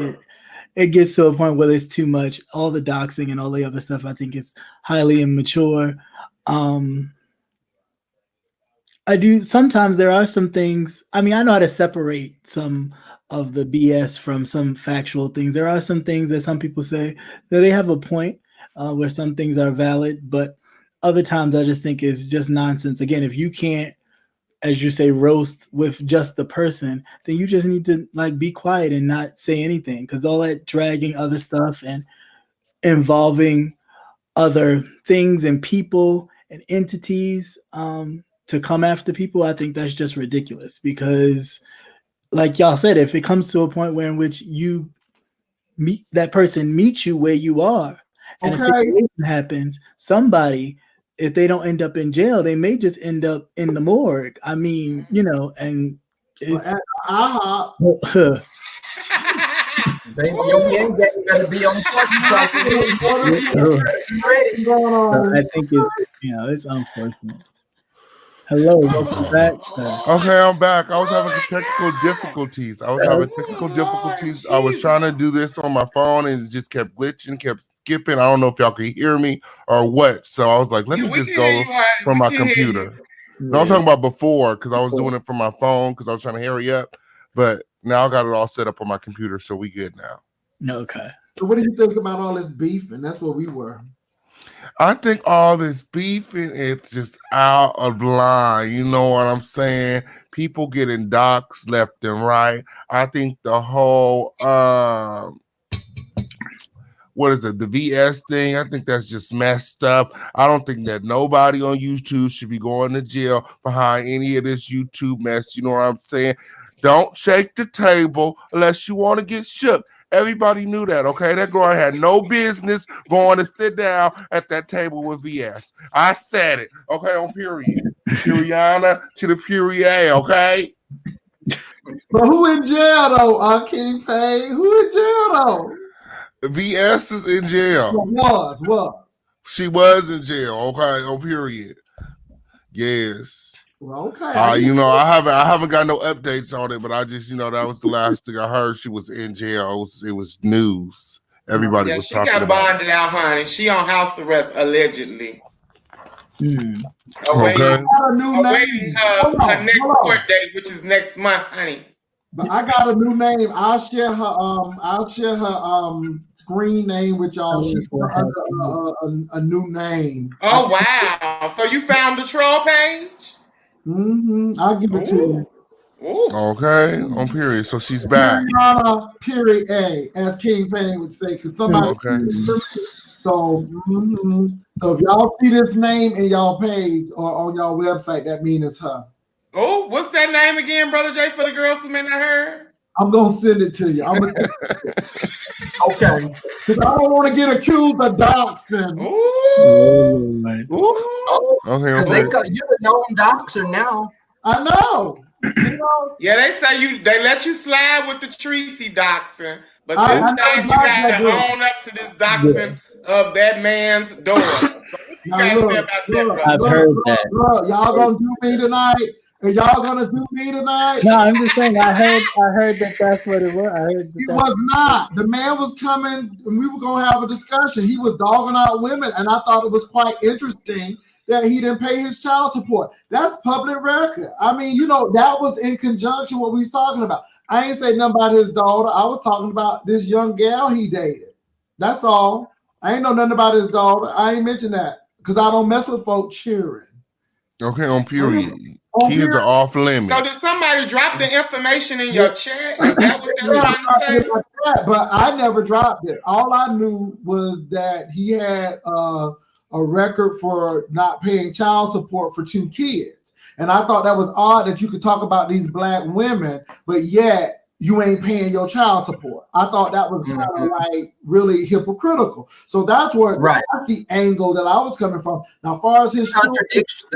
it gets to a point where it's too much. All the doxing and all the other stuff, I think it's highly immature. I do sometimes there are some things. I mean, I know how to separate some of the BS from some factual things. There are some things that some people say that they have a point where some things are valid, but other times I just think it's just nonsense. Again, if you can't, as you say, roast with just the person, then you just need to like be quiet and not say anything, because all that dragging other stuff and involving other things and people and entities to come after people, I think that's just ridiculous. Because like y'all said, if it comes to a point where in which you meet that person meets you where you are, and a situation happens, somebody, if they don't end up in jail, they may just end up in the morgue. I mean, you know, and it's Baby, your hand game better be on I think it's, you know, it's unfortunate. Hello, welcome back, sir. Okay, I'm back. I was having technical difficulties. I was trying to do this on my phone and it just kept glitching, kept skipping. I don't know if y'all can hear me or what. So I was like, let me just go from my computer. No, I'm talking about before, because I was doing it from my phone because I was trying to hurry up. But now I got it all set up on my computer, so we good now. Okay. So what do you think about all this beef? And that's what we were. I think all this beefing, it's just out of line. You know what I'm saying? People getting doxxed left and right. I think the whole what is it, the VS thing, I think that's just messed up. I don't think that nobody on YouTube should be going to jail behind any of this YouTube mess. You know what I'm saying? Don't shake the table unless you want to get shook. Everybody knew that, okay? That girl had no business going to sit down at that table with VS. I said it, okay, on period. Puriana to the Purier, okay? But who in jail, though, King Payne? Who in jail, though? VS is in jail. Was. She was in jail, okay, on period. Yes. Well, okay. You know, I haven't got no updates on it, but I just, you know, that was the last thing I heard. She was in jail. It was news. Everybody was talking about it. She got bonded out, honey. She on house arrest allegedly. Okay. Awaiting her next court date, which is next month, honey. But I got a new name. I'll share her screen name with y'all. She's under a new name. Oh wow! So you found the troll page? I'll give it to you. Ooh. Okay, on period. So she's back. Period A, as King Payne would say, because somebody. Okay. So, so if y'all see this name in y'all page or on y'all website, that means it's her. Oh, what's that name again, Brother Jay, for the girls who may not heard? I'm gonna send it to you. Okay. Because I don't want to get accused of doxing. Ooh. Okay. You're the known doxer now. I know. Yeah, they let you slide with the Tracy doxing, but this time you got to own up to this doxing of that man's daughter. So what you guys say about that, brother? I've heard that. Look, y'all gonna do me tonight? And y'all gonna do me tonight? No, I'm just saying. I heard that that's what it was. I heard that It was not. The man was coming, and we were gonna have a discussion. He was dogging out women, and I thought it was quite interesting that he didn't pay his child support. That's public record. I mean, that was in conjunction with what we was talking about. I ain't say nothing about his daughter. I was talking about this young gal he dated. That's all. I ain't know nothing about his daughter. I ain't mention that because I don't mess with folks cheering. Okay, on period. Kids are off limits. So did somebody drop the information in your chat? Is that what they're trying to say? But I never dropped it. All I knew was that he had a record for not paying child support for 2 kids. And I thought that was odd that you could talk about these black women, but yet you ain't paying your child support. I thought that was kind of like really hypocritical. So that's that's the angle that I was coming from. Now, as far as his contradiction,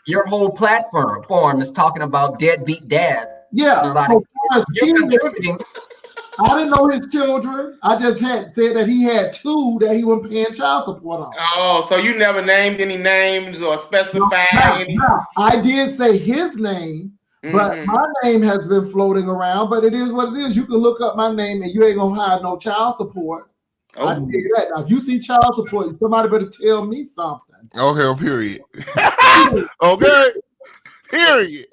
your whole platform is talking about deadbeat dad. Yeah. Like, so as you're contributing. I didn't know his children. I just had said that he had 2 that he wasn't paying child support on. Oh, so you never named any names or specified any? No, I did say his name. But my name has been floating around, but it is what it is. You can look up my name and you ain't gonna have no child support. I tell you that. Now, if you see child support, somebody better tell me something. Okay, on period. Okay, period.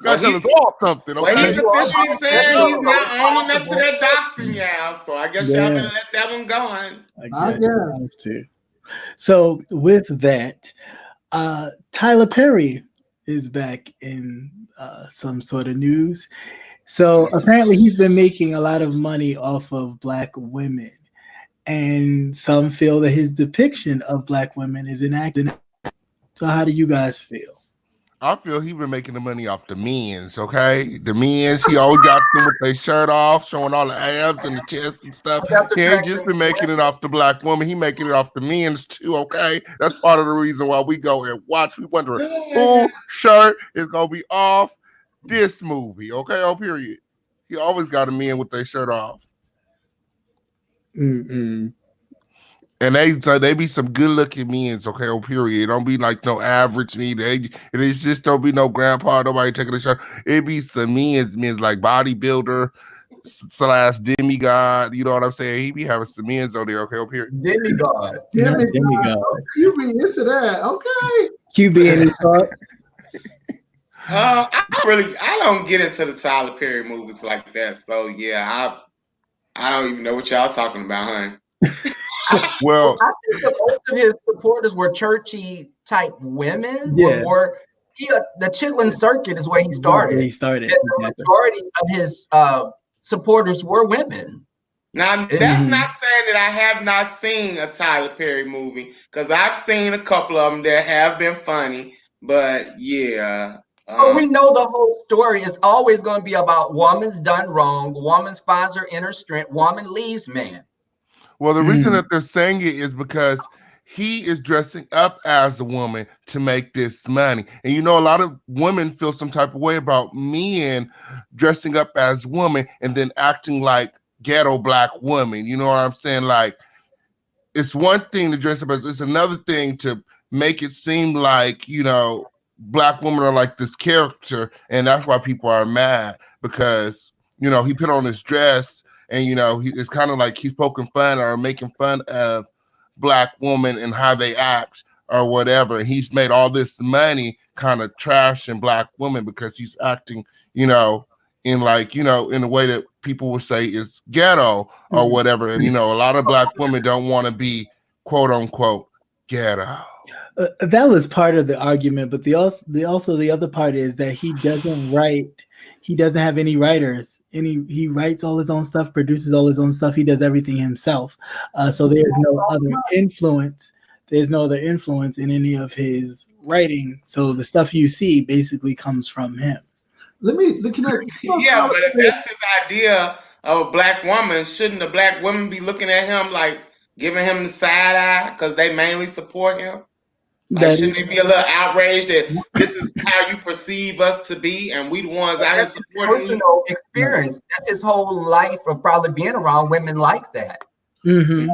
Gotta tell us all something. Okay. Well, he's officially saying he's not owning up to that doxing, y'all. So I guess y'all better let that one go on. I guess. Too. So with that, Tyler Perry is back in some sort of news. So apparently he's been making a lot of money off of black women. And some feel that his depiction of black women is inaccurate. So how do you guys feel? I feel he been making the money off the men's, okay? The men's, he always got them with their shirt off, showing all the abs and the chest and stuff. He ain't just been making it off the black woman, he making it off the men's too, okay? That's part of the reason why we go and watch. We wondering who shirt is gonna be off this movie, okay? Oh, period. He always got a men with their shirt off. And they be some good looking men, okay, on period. It don't be like no average neither. It just don't be no grandpa, nobody taking a shot. It be some men's like bodybuilder / demigod. You know what I'm saying? He be having some men's on there, okay, on period. Demigod. Demigod. You be into that, okay? QB any thought? I don't get into the Tyler Perry movies like that. So yeah, I don't even know what y'all talking about, huh? Well, I think that most of his supporters were churchy type women. Yeah. The Chitlin Circuit is where he started. He started. And the majority of his supporters were women. Now, that's not saying that I have not seen a Tyler Perry movie, because I've seen a couple of them that have been funny. But yeah. But we know the whole story is always going to be about woman's done wrong, woman finds her inner strength, woman leaves man. Well, the reason that they're saying it is because he is dressing up as a woman to make this money. And a lot of women feel some type of way about men dressing up as women and then acting like ghetto black women. You know what I'm saying? Like, it's one thing to dress up as, it's another thing to make it seem like, black women are like this character. And that's why people are mad, because, he put on this dress. And, it's kind of like he's poking fun or making fun of black women and how they act or whatever. And he's made all this money kind of trashing black women because he's acting, you know, in like, you know, in a way that people would say is ghetto or whatever. And, you know, a lot of Black women don't want to be quote unquote ghetto. That was part of the argument, but the other part is that he doesn't write. He doesn't have any writers. He writes all his own stuff, produces all his own stuff. He does everything himself. So there's no other influence. There's no other influence in any of his writing. So the stuff you see basically comes from him. Yeah, but if that's his idea of a Black woman, shouldn't the Black women be looking at him like giving him the side eye because they mainly support him? Like, shouldn't they be a little outraged that this is how you perceive us to be, and we the ones out here supporting you? Personal experience. That's his whole life of probably being around women like that. Mm-hmm.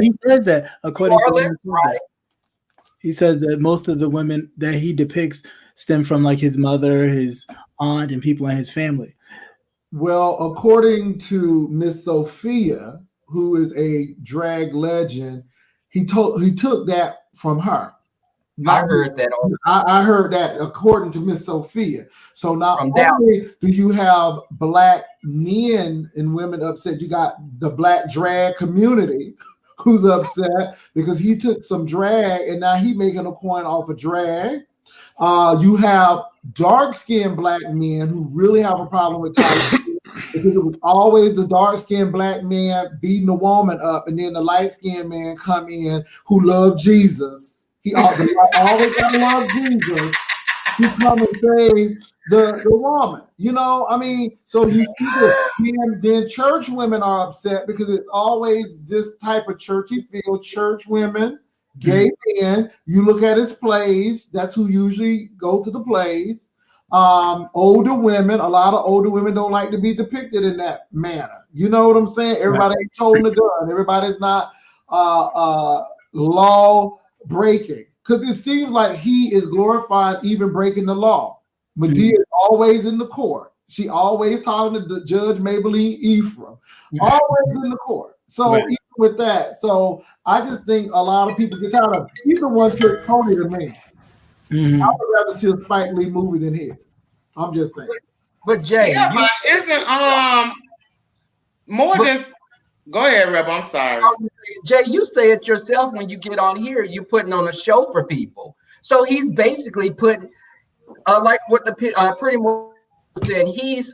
He says that according to him, right? He says that most of the women that he depicts stem from like his mother, his aunt, and people in his family. Well, according to Miss Sophia, who is a drag legend, he took that from her. I heard that. I heard that according to Miss Sophia. So not only do you have Black men and women upset, you got the Black drag community who's upset because he took some drag and now he making a coin off of drag. You have dark-skinned Black men who really have a problem with Tyler because it was always the dark-skinned Black man beating the woman up, and then the light-skinned man come in who loved Jesus. He always gotta love Jesus. He come and save the woman. You know, I mean, so you see this. And then church women are upset because it's always this type of churchy feel. Church women, gay men. You look at his plays. That's who usually go to the plays. Older women. A lot of older women don't like to be depicted in that manner. You know what I'm saying? Everybody ain't holding a gun. Everybody's not law breaking, because it seems like he is glorifying even breaking the law. Medea is always in the court. She always talking to the Judge Maybelline Ephraim, always in the court. So even with that, so I just think a lot of people get tired of it. He's the one trick pony the man. I would rather see a Spike Lee movie than his. I'm just saying. But Jay, but isn't more than. Go ahead, Reb. I'm sorry. Jay, you say it yourself when you get on here, you're putting on a show for people. So he's basically putting, like what the Pretty More said, he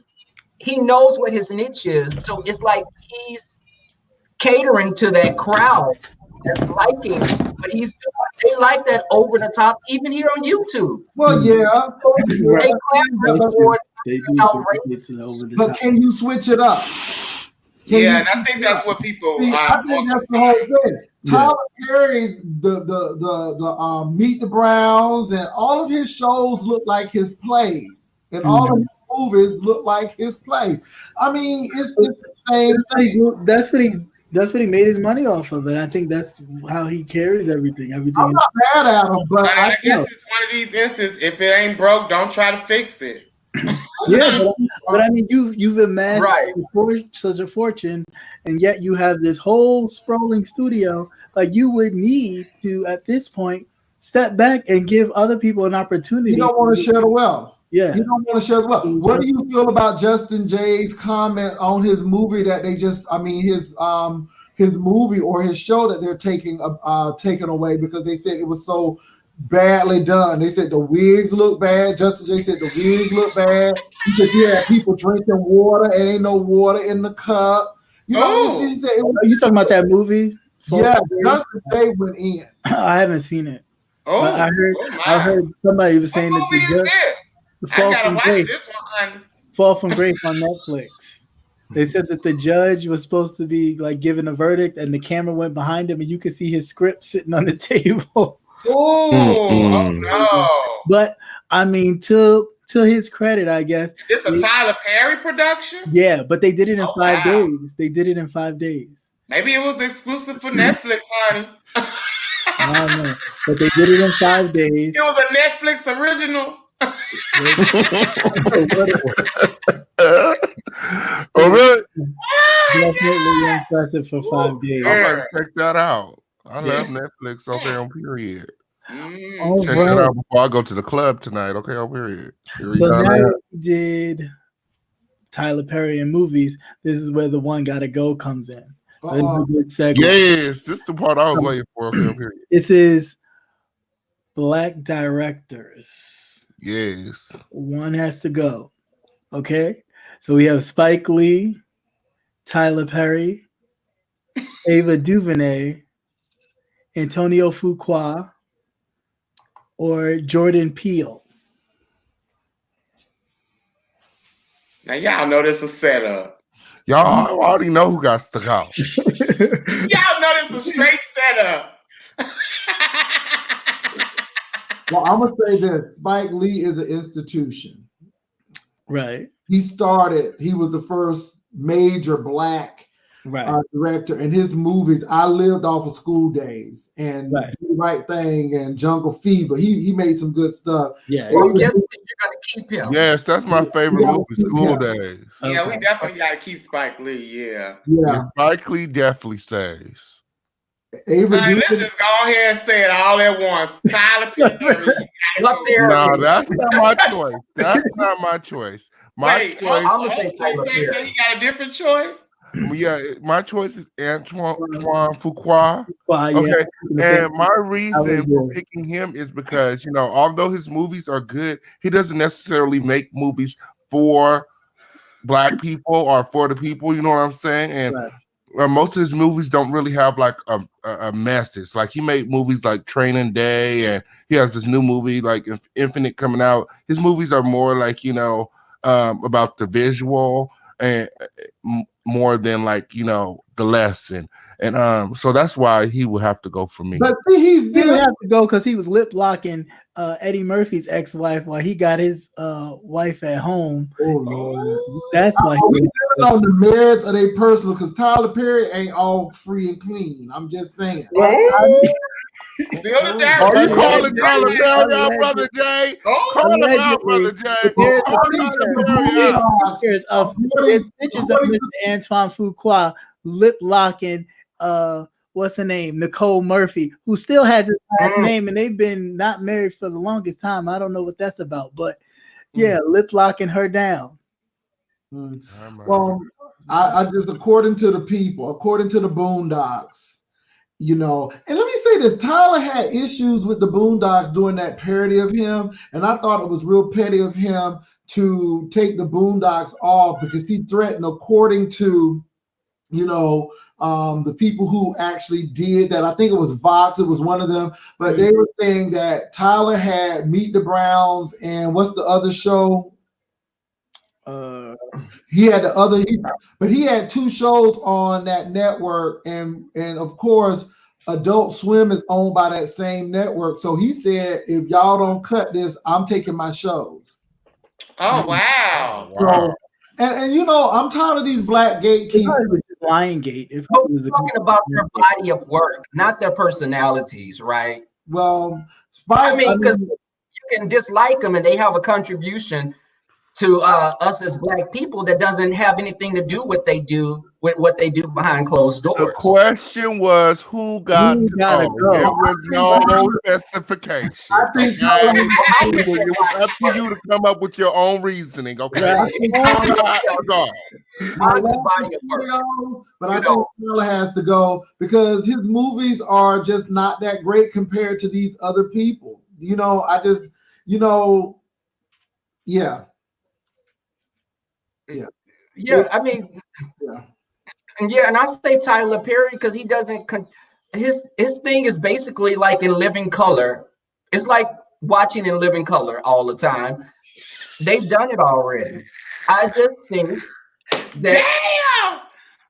knows what his niche is. So it's like he's catering to that crowd that's liking, but they like that over the top, even here on YouTube. Well, yeah. They clap for it. But can you switch it up? And I think that's what people. I think that's the whole thing. Tyler Perry's the Meet the Browns and all of his shows look like his plays, and all of his movies look like his plays. I mean, it's the same thing. That's what he made his money off of, and I think that's how he carries everything. I'm not mad at him, but I guess it's one of these instances. If it ain't broke, don't try to fix it. Yeah, but I mean, you've amassed such a fortune, and yet you have this whole sprawling studio. Like, you would need to, at this point, step back and give other people an opportunity. You don't want to share the wealth. Yeah, you don't want to share the wealth. What do you feel about Justin Jay's comment on his movie that they just? I mean, his movie or his show that they're taking away because they said it was so badly done. They said the wigs look bad. Justin Jay said the wigs look bad because you had people drinking water and ain't no water in the cup. You know, she said, you talking about that movie? Yeah, Justin Jay went in. I haven't seen it. I heard somebody was saying that the Fall from Grace on Netflix. They said that the judge was supposed to be like giving a verdict, and the camera went behind him, and you could see his script sitting on the table. Oh no! But I mean, to his credit, I guess it's a Tyler Perry production. Yeah, but they did it in 5 days. They did it in 5 days. Maybe it was exclusive for Netflix, honey. I don't know, but they did it in 5 days. It was a Netflix original. Oh, really? Definitely impressive for 5 days. I'm about to check that out. I love Netflix over there on period. All Check right. that out before I go to the club tonight. Okay, over here. So now that we did Tyler Perry in movies, this is where the One Gotta Go comes in. So this is a good segment. Yes, this is the part I was waiting for. Okay, over here. This is Black directors. Yes. One has to go. Okay. So we have Spike Lee, Tyler Perry, Ava DuVernay, Antonio Fuqua, or Jordan Peele. Now y'all know this is a setup. Y'all already know who got stuck out. Y'all know this is a straight setup. Well, I'm gonna say that Spike Lee is an institution. Right. He was the first major black director, and his movies, I lived off of School Days and Do the Right Thing and Jungle Fever. He made some good stuff. Yeah. Well, I guess you're gonna keep him. Yes, that's my favorite movie, School Days. Yeah, we definitely gotta keep Spike Lee. Yeah. Spike Lee definitely stays. Let's just go ahead and say it all at once. Tyler Perry. No, that's not my choice. That's not my choice. My choice. I'm gonna say Tyler Perry. He got a different choice. Yeah, my choice is Antoine Fuqua. Okay, and my reason for picking him is because, although his movies are good, he doesn't necessarily make movies for black people or for the people. You know what I'm saying? And most of his movies don't really have like a message. Like he made movies like Training Day, and he has this new movie like Infinite coming out. His movies are more like about the visual and more than like the lesson. And so that's why he would have to go for me. But see, he would have to go because he was lip locking Eddie Murphy's ex-wife while he got his wife at home. Oh Lord, that's why we on the merits of their personal, because Tyler Perry ain't all free and clean. I'm just saying. Are you calling Tyler Perry out, Brother Jay? Call him out, Brother Jay. There's pictures of Mr. Antoine Fuqua lip locking what's her name? Nicole Murphy, who still has his last name, and they've been not married for the longest time. I don't know what that's about, but yeah, lip locking her down. Well, I just, according to the people, according to the Boondocks, and let me say this, Tyler had issues with the Boondocks doing that parody of him, and I thought it was real petty of him to take the Boondocks off because he threatened, according to the people who actually did that. I think it was Vox, it was one of them, but they were saying that Tyler had Meet the Browns and what's the other show? He had he had two shows on that network, and of course Adult Swim is owned by that same network. So he said, if y'all don't cut this, I'm taking my shows. Oh wow. So, and I'm tired of these black gatekeepers. Lionsgate. If we're talking about their body of work, not their personalities, right? Well, because you can dislike them and they have a contribution to us as black people that doesn't have anything to do with what they do behind closed doors. The question was who got to go. There was no specification. I think it was up to you to come up with your own reasoning. Okay, but I think Tyler has to go because his movies are just not that great compared to these other people. And I say Tyler Perry because he doesn't. His thing is basically like in living color. It's like watching in living color all the time. They've done it already. I just think that. Damn!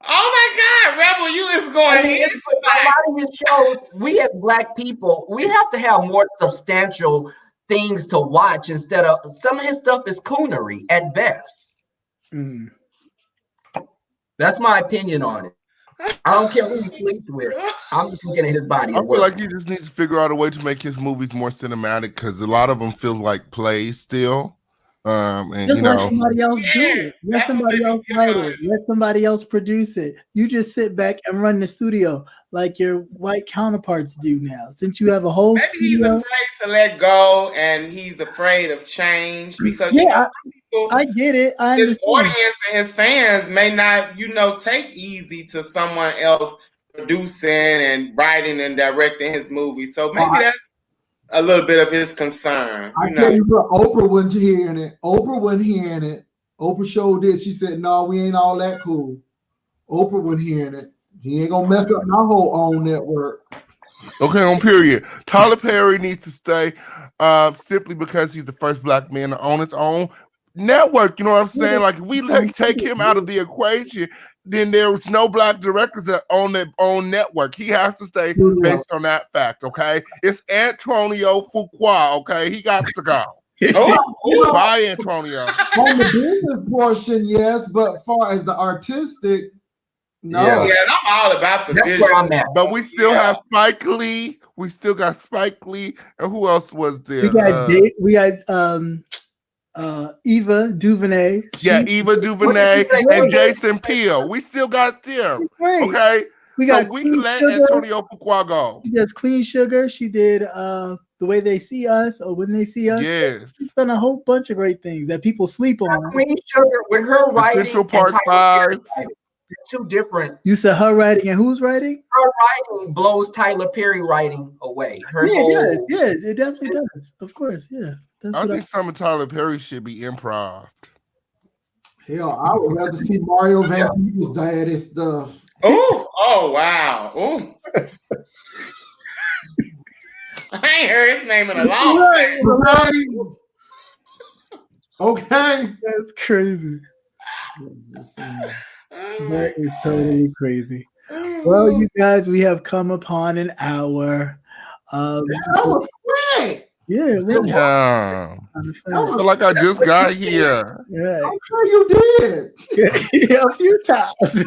Oh my God, Rebel, you is going into a lot of his shows. We as black people, we have to have more substantial things to watch instead of some of his stuff is coonery at best. That's my opinion on it. I don't care who he sleeps with. I'm just looking at his body. I feel like he just needs to figure out a way to make his movies more cinematic because a lot of them feel like plays still. And Just you let know, somebody else do Yeah, it. Let that's what somebody they else be write doing. it. Let somebody else produce it. You just sit back and run the studio like your white counterparts do now. Since you have a whole Maybe he's studio. afraid to let go, and he's afraid of change because Yeah, some people, I get it. I his understand. audience and his fans may not, take easy to someone else producing and writing and directing his movie. So maybe that's a little bit of his concern. I tell you what, Oprah wasn't hearing it. Oprah wasn't hearing it. Oprah showed it. She said, "No, we ain't all that cool." Oprah wasn't hearing it. He ain't gonna mess up my whole own network. okay, on period. Tyler Perry needs to stay simply because he's the first black man to own his own network. You know what I'm saying? Like if we take him out of the equation, then there's no black directors that own their own network. He has to stay based on that fact. Okay, it's Antonio Fuqua. Okay, he got to go. Oh, Bye, Antonio. On the business portion, yes, but far as the artistic, no. yeah, and I'm all about the That's visual. where I'm at. But we still have Spike Lee. We still got Spike Lee. And who else was there? We got Eva DuVernay. Eva DuVernay and Jason Peele. We still got them. Great. Okay. We got we can let Antonio Fuqua go. She does Queen Sugar. She did The Way They See Us or When They See Us. Yes. She's done a whole bunch of great things that people sleep on. Queen Sugar with her writing. Central Park 5. Two different. You said her writing and who's writing? Her writing blows Tyler Perry writing away. It definitely does. Of course, yeah. I think some of Tyler Perry should be improv. Hell, I would rather see Mario Van Peebles daddy stuff. Oh, wow. Oh. I ain't heard his name in a long time. Okay. That's crazy. That is totally crazy. Well, you guys, we have come upon an hour. That was quick. Yeah. Yeah. I feel like I just got here. Yeah. I'm sure you did. Yeah, a few times.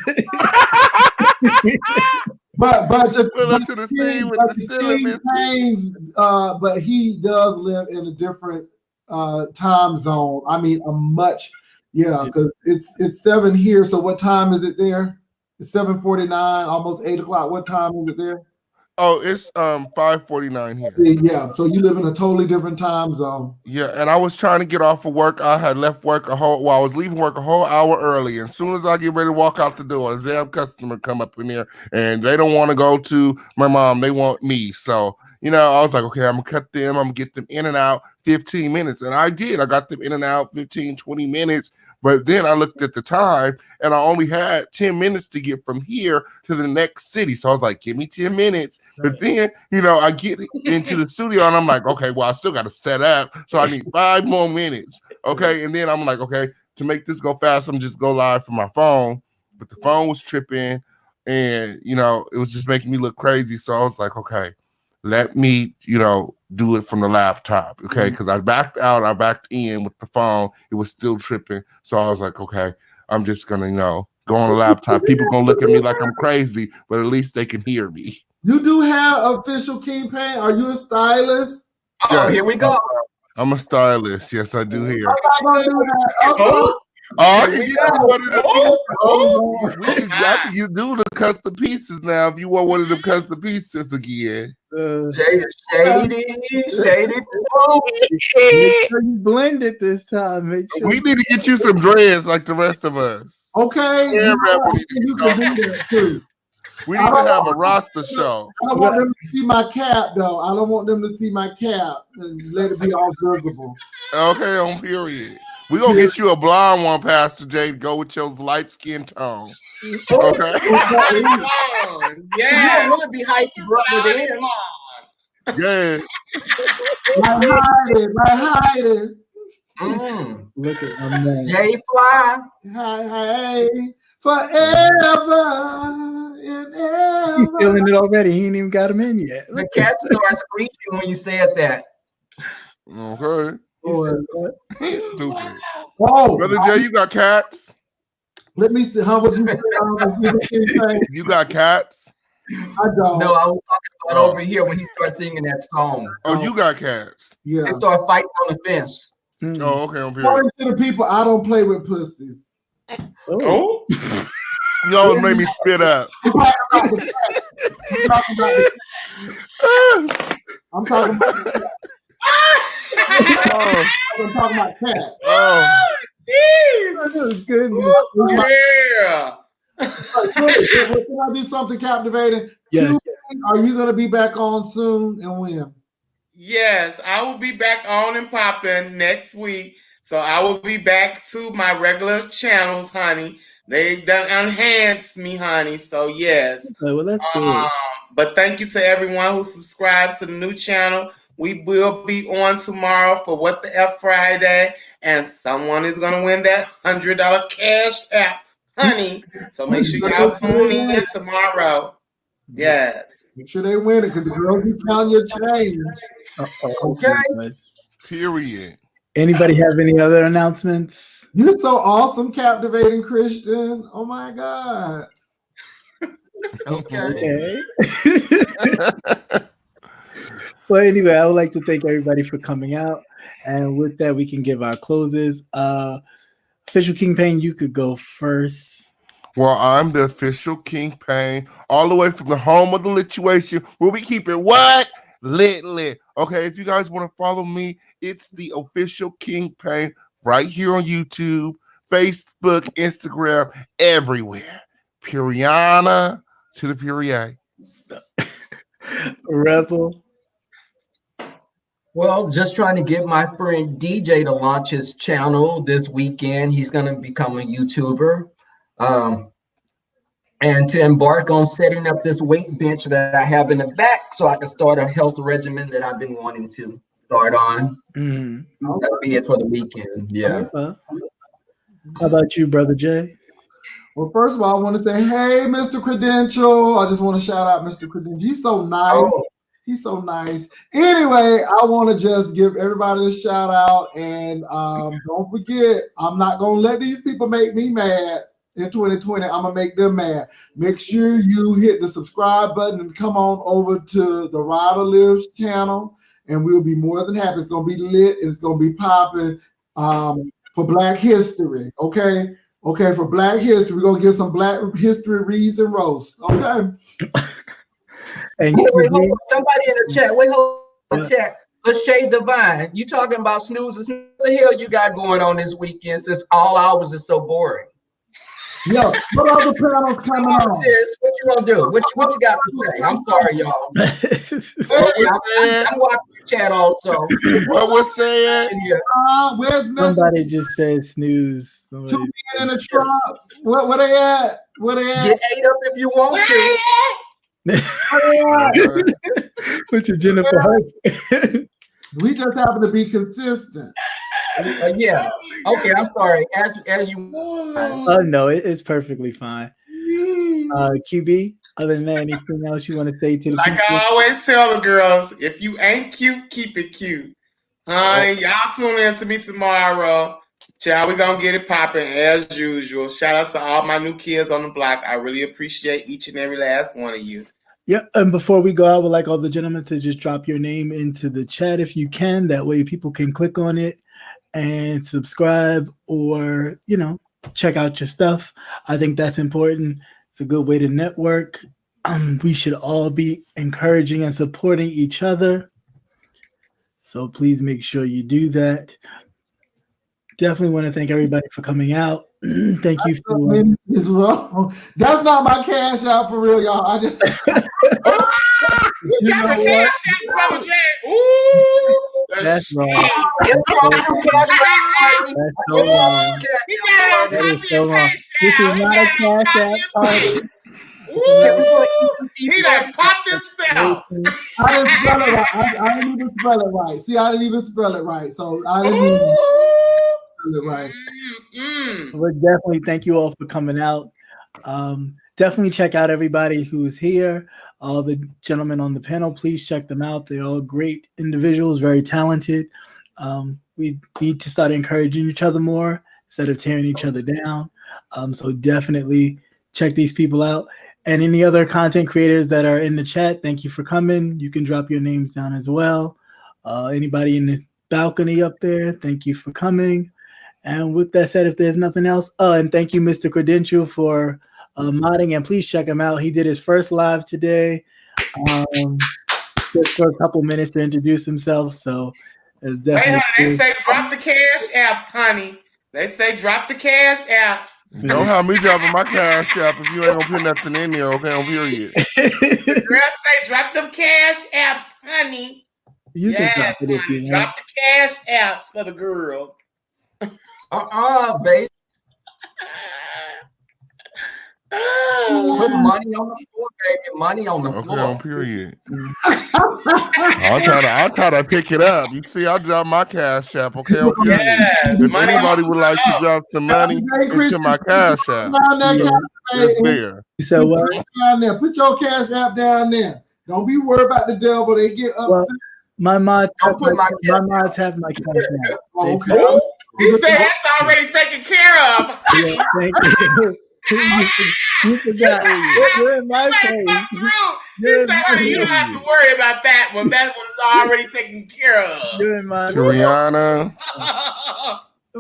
but just Put up to the scene with the syllabus. But he does live in a different time zone. I mean, because it's 7 here. So what time is it there? It's 7:49, almost 8 o'clock. What time is it there? Oh, it's 5:49 here. Yeah, so you live in a totally different time zone. Yeah, and I was trying to get off of work. I had left work I was leaving work a whole hour early. And as soon as I get ready to walk out the door, a Zam customer come up in there and they don't want to go to my mom. They want me. So, I was like, okay, I'm gonna cut them. I'm gonna get them in and out 15 minutes. And I did. I got them in and out 15, 20 minutes. But then I looked at the time and I only had 10 minutes to get from here to the next city. So I was like, give me 10 minutes. Right. But then, I get into the studio and I'm like, okay, well, I still got to set up. So I need 5 more minutes. Okay. And then I'm like, okay, to make this go fast, I'm just go live from my phone. But the phone was tripping and, it was just making me look crazy. So I was like, okay, let me, do it from the laptop, okay? Because I backed out, I backed in with the phone. It was still tripping. So I was like, okay, I'm just going to, go on the laptop. People going to look at me like I'm crazy, but at least they can hear me. You do have official King Pain. Are you a stylist? Yes. Here we go. I'm a stylist. Yes, I do here. I can you do the custom pieces now if you want one of the custom pieces again. Shady. Make sure you blend it this time. Make sure we need to get you some dreads like the rest of us. Okay. Yeah, you can do that too. We need to have a roster show. I don't want them to see my cap, though. I don't want them to see my cap and let it be all visible. Okay, on period. We're going to get you a blonde one, Pastor J, to go with your light skin tone. Okay. Yeah. You don't want to be hyped, brother. Yeah. Hide it. Look at my man. Jay Fly. Hey, forever and ever. He's feeling it already. He ain't even got him in yet. The cat starts screeching when you said that. Okay. He's stupid. Whoa. Brother Jay, you got cats? Let me see. How would you You got cats? I don't. No, I was talking about over here when he started singing that song. Oh, you got cats? Yeah. They start fighting on the fence. Oh, okay. On period. According to the people, I don't play with pussies. Oh. Oh, You always made me spit up. I'm talking about the I'm talking about Oh, I'm talking about cat. oh. jeez. That was good. Yeah. Can I do something captivating? Yeah. Q, are you going to be back on soon and when? Yes, I will be back on and popping next week. So I will be back to my regular channels, honey. They done enhanced me, honey. So yes. Okay, well, that's good. But thank you to everyone who subscribes to the new channel. We will be on tomorrow for What the F Friday, and someone is gonna win that $100 cash app, honey. So make sure y'all tune in tomorrow. Yes. Make sure they win it because the girls be counting your change. Okay. Period. Anybody have any other announcements? You're so awesome, captivating Christian. Oh my God. Okay. Well, anyway, I would like to thank everybody for coming out. And with that, we can give our closes. Official King Payne, you could go first. Well, I'm the official King Payne, all the way from the home of the lituation, where we keep it what? Lit. Okay, if you guys want to follow me, it's the official King Payne right here on YouTube, Facebook, Instagram, everywhere. Puriana to the Purier. Rebel. Well, just trying to get my friend DJ to launch his channel this weekend. He's going to become a YouTuber. And to embark on setting up this weight bench that I have in the back so I can start a health regimen that I've been wanting to start on. Mm-hmm. That'll be it for the weekend. Yeah. How about you, Brother Jay? Well, first of all, I want to say, hey, Mr. Credential. I just want to shout out Mr. Credential. He's so nice. Oh, He's so nice. Anyway, I want to just give everybody a shout out. And don't forget, I'm not going to let these people make me mad in 2020. I'm going to make them mad. Make sure you hit the subscribe button and come on over to the Ryder Lives channel. And we'll be more than happy. It's going to be lit. It's going to be popping for Black History. Okay? Okay, for Black History. We're going to get some Black History reads and roasts. Okay? And wait, hold on. Somebody in the chat. Wait, hold on. Chat. Lachey Divine, you talking about snoozes? What the hell you got going on this weekend since all hours is so boring? Yo, what other panels coming on? Sis, what you gonna do? What you got to say? I'm sorry, y'all. I'm watching the chat also. What was saying? Where's Mr. Somebody just said snooze. Somebody- Two men in a truck? Where they at? Where they at? Get ate up if you want to. Put your Jennifer Hudson. We just happen to be consistent. Yeah. Okay, I'm sorry. As you. Oh no, it's perfectly fine. QB, other than that, anything else you want to say to the Like people? I always tell the girls, if you ain't cute, keep it cute. Honey, y'all tune in to me tomorrow. Child, we're going to get it popping as usual. Shout out to all my new kids on the block. I really appreciate each and every last one of you. Yeah, and before we go, I would like all the gentlemen to just drop your name into the chat if you can. That way people can click on it and subscribe or, check out your stuff. I think that's important. It's a good way to network. We should all be encouraging and supporting each other. So please make sure you do that. Definitely want to thank everybody for coming out. Thank you for. It's wrong. That's not my cash out for real, y'all. I just. You got the cash out, Brother Jay. Ooh, That's wrong. He got That it is so wrong. copy This is and not a cash app party. Ooh, he done popped himself. I didn't spell it right. I didn't even spell it right. See, I didn't even spell it right. So I didn't even spell it right. But definitely thank you all for coming out. Definitely check out everybody who's here. All the gentlemen on the panel, please check them out. They're all great individuals, very talented. We need to start encouraging each other more instead of tearing each other down. So definitely check these people out. And any other content creators that are in the chat, thank you for coming. You can drop your names down as well. Anybody in the balcony up there. Thank you for coming. And with that said, if there's nothing else, and thank you, Mr. Credential, for modding. And please check him out. He did his first live today, just for a couple minutes to introduce himself. So it's definitely. Hey, honey, they say drop the cash apps, honey. They say drop the cash apps. Don't have me dropping my cash app if you ain't gonna put nothing in there, okay? On period. The girls say drop them cash apps, honey. You can Yes, drop it if honey. you want. Drop the cash apps for the girls. Baby. Put money on the floor, baby. Money on the Okay, floor. on period. I'll try to pick it up. You see, I'll drop my cash app, okay? On period. Yes, If money anybody on would the like to floor. drop some money into my cash app, Down there, Yeah. it's Cafe, there. You said what? Put it down there. Put your cash app down there. Don't be worried about the devil. They get upset. Well, my mods Don't have put my my mods have my cash app. Okay. Ooh, he said that's already taken care of. Yeah, thank you. You forgot. You're in my Somebody face. come through. You're He in said, my honey, you don't have to worry about that one. That one's already taken care of. You're in my Rihanna.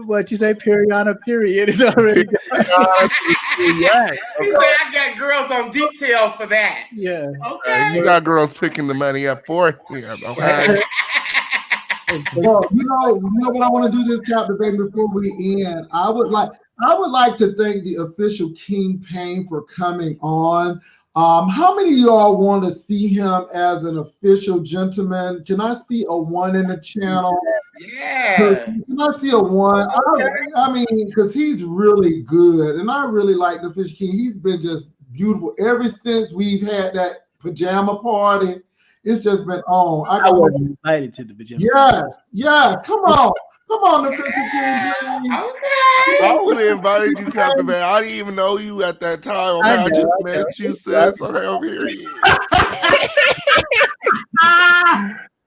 what you say, Periana, period. It's already done. Yes. He said, I got girls on detail for that. Yeah. Okay. You got girls picking the money up for him, okay? Well, you know what I want to do this captivate before we end. I would like to thank the official King Payne for coming on. How many of y'all want to see him as an official gentleman? Can I see a 1 in the channel? Yeah. Can I see a 1? I mean, because he's really good, and I really like the Official King. He's been just beautiful ever since we've had that pajama party. It's just been on. I wasn't invited to the pajama. Yes. Come on, the Official King. Okay. I would have invited you, Captivate. I didn't even know you at that time. Okay, I just met you, sis. Okay, over here.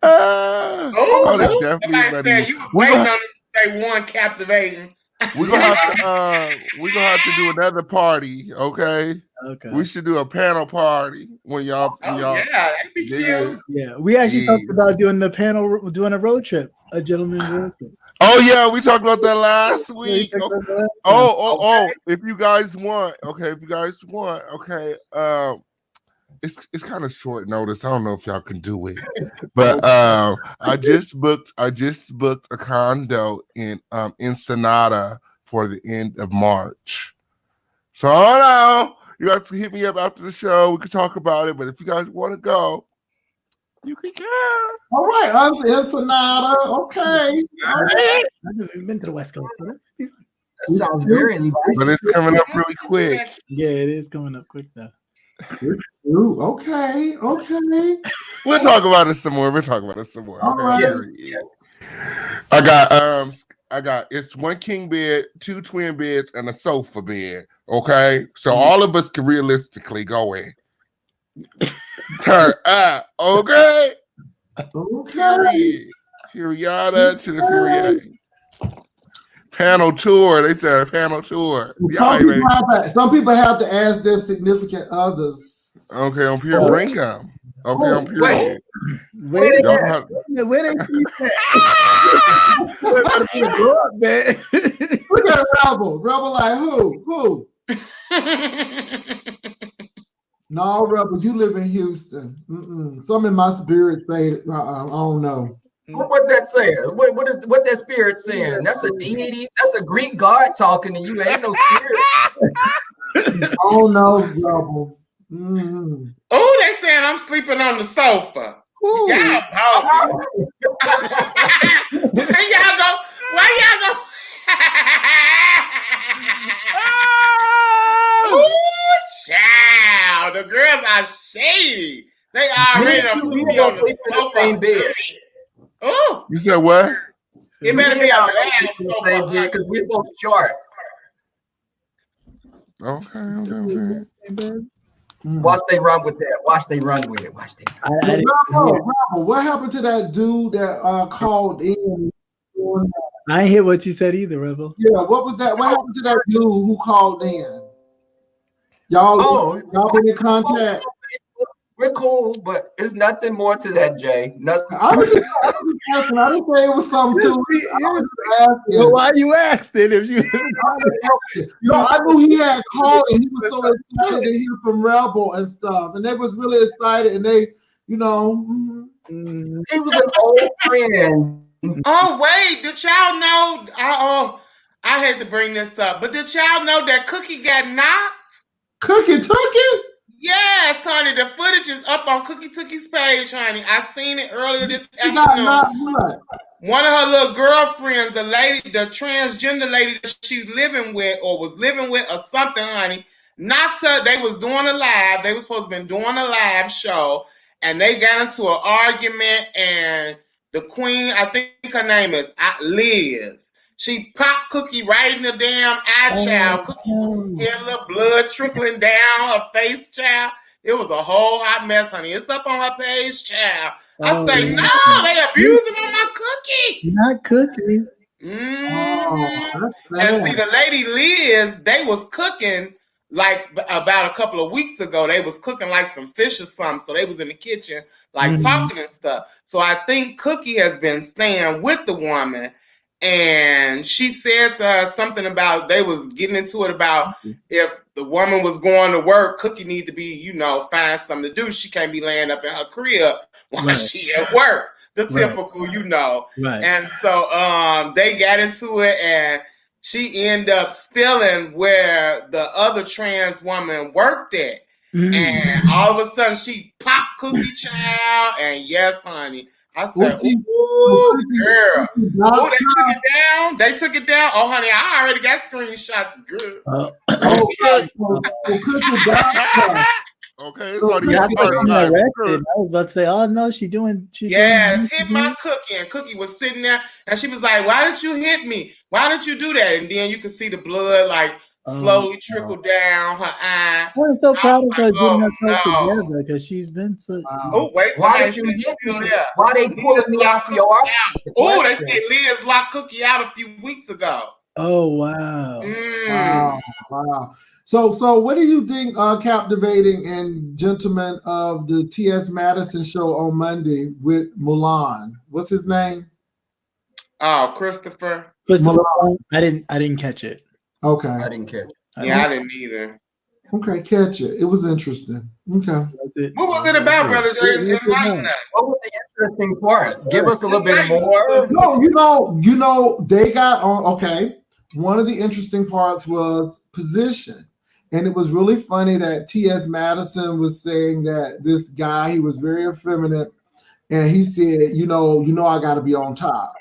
Oh, definitely somebody ready. said you was waiting on it to say 1 captivating. We're gonna have to do another party, okay? Okay. We should do a panel party when y'all Yeah, that'd be cute. Yeah. We actually talked about doing a road trip, a gentleman's road trip. Oh yeah, we talked about that last week. Yeah, we talked about that last time. Oh, if you guys want, okay. It's kind of short notice. I don't know if y'all can do it, but I just booked a condo in Ensenada for the end of March. So I don't know. You have to hit me up after the show. We can talk about it. But if you guys want to go, you can go. All right, I'm Ensenada. Okay. I've never been to the West Coast. So That sounds very inviting. But it's coming up really quick. yeah, it is coming up quick though. Ooh, okay. We'll talk about it some more. All right. I got it's 1 king bed, 2 twin beds, and a sofa bed. Okay, so all of us can realistically go in. Turn up, okay? Okay. Period to the period. Panel tour. They said a panel tour. Some people have to ask their significant others. Okay, on period. Bring them. Okay, on period. Wait, Y'all have- where they see that? Look at Rebel. Rebel like who? No, Rebel, you live in Houston. Some in my spirit say, I don't know. What that saying? What that spirit saying? That's a deity. That's a Greek god talking to you. Ain't no spirit. Oh no, Rebel. Oh, they saying I'm sleeping on the sofa. Y'all talking. Why y'all go? Ooh, child. The girls are shady. They already done put me on the sofa. Same bed. Oh, You said what? it better be a Same loud bed sofa. because we're both short. Okay. Watch they run with that. Watch they run with it. Rebel, what happened to that dude that called in? I ain't hear what you said either, Rebel. Yeah, what was that? What happened to that dude who called in? Y'all been in contact? We're cool, but it's nothing more to that, Jay. Nothing. I was just asking. I didn't say it was something to it. I was just asking. Well, why you asked it if you? I knew he had called and he was so excited to hear from Rebel and stuff. And they was really excited and they, you know. He was an old friend. Oh wait, did y'all know? I had to bring this up, but did y'all know that Cookie got knocked? Cookie took it? Yes, honey. The footage is up on Cookie Tookie's page, honey. I seen it earlier this He got afternoon. knocked what? One of her little girlfriends, the transgender lady that she's living with or was living with or something, honey, knocked her. They was doing a live. They was supposed to be doing a live show, and they got into an argument, and the queen, I think her name is Liz, she popped Cookie right in the damn eye, child. Cookie had a little blood trickling down her face, child. It was a whole hot mess, honey. It's up on her page, child. I say, no, they abusing on my Cookie. Not Cookie. And see, the lady Liz, they was cooking like about a couple of weeks ago. They was cooking like some fish or something. So they was in the kitchen, like talking and stuff. So I think Cookie has been staying with the woman. And she said to her something about they was getting into it about if the woman was going to work, Cookie need to be, you know, find something to do. She can't be laying up in her crib while she at work. The typical, you know. Right. And so they got into it, and she ended up spilling where the other trans woman worked at. And all of a sudden she popped Cookie, child, and yes, honey. I said, ooh, girl. Oh, they took it down. They took it down. Oh, honey, I already got screenshots. Good. Okay, it's already arrested. I was about to say, oh no, she hit my Cookie, and Cookie was sitting there, and she was like, "Why didn't you hit me? Why didn't you do that?" And then you could see the blood like slowly trickle down her eye. I'm so proud of her getting herself together because she's been so. Oh wait, why did you hit me? Why they pulling me out for your arm? Oh, they said Liz locked Cookie out a few weeks ago. Oh wow! Wow! So what do you think captivating and gentlemen of the T.S. Madison show on Monday with Mulan? What's his name? Oh, Christopher. Mulan. I didn't catch it. Okay. I didn't catch it. I didn't either. Okay, catch it. It was interesting. Okay. What was it about, Brother Jay? Enlighten us. What was the interesting part? Give us a little bit more. No, you know, they got on. Okay. One of the interesting parts was position. And it was really funny that T.S. Madison was saying that this guy, he was very effeminate, and he said, you know, I got to be on top.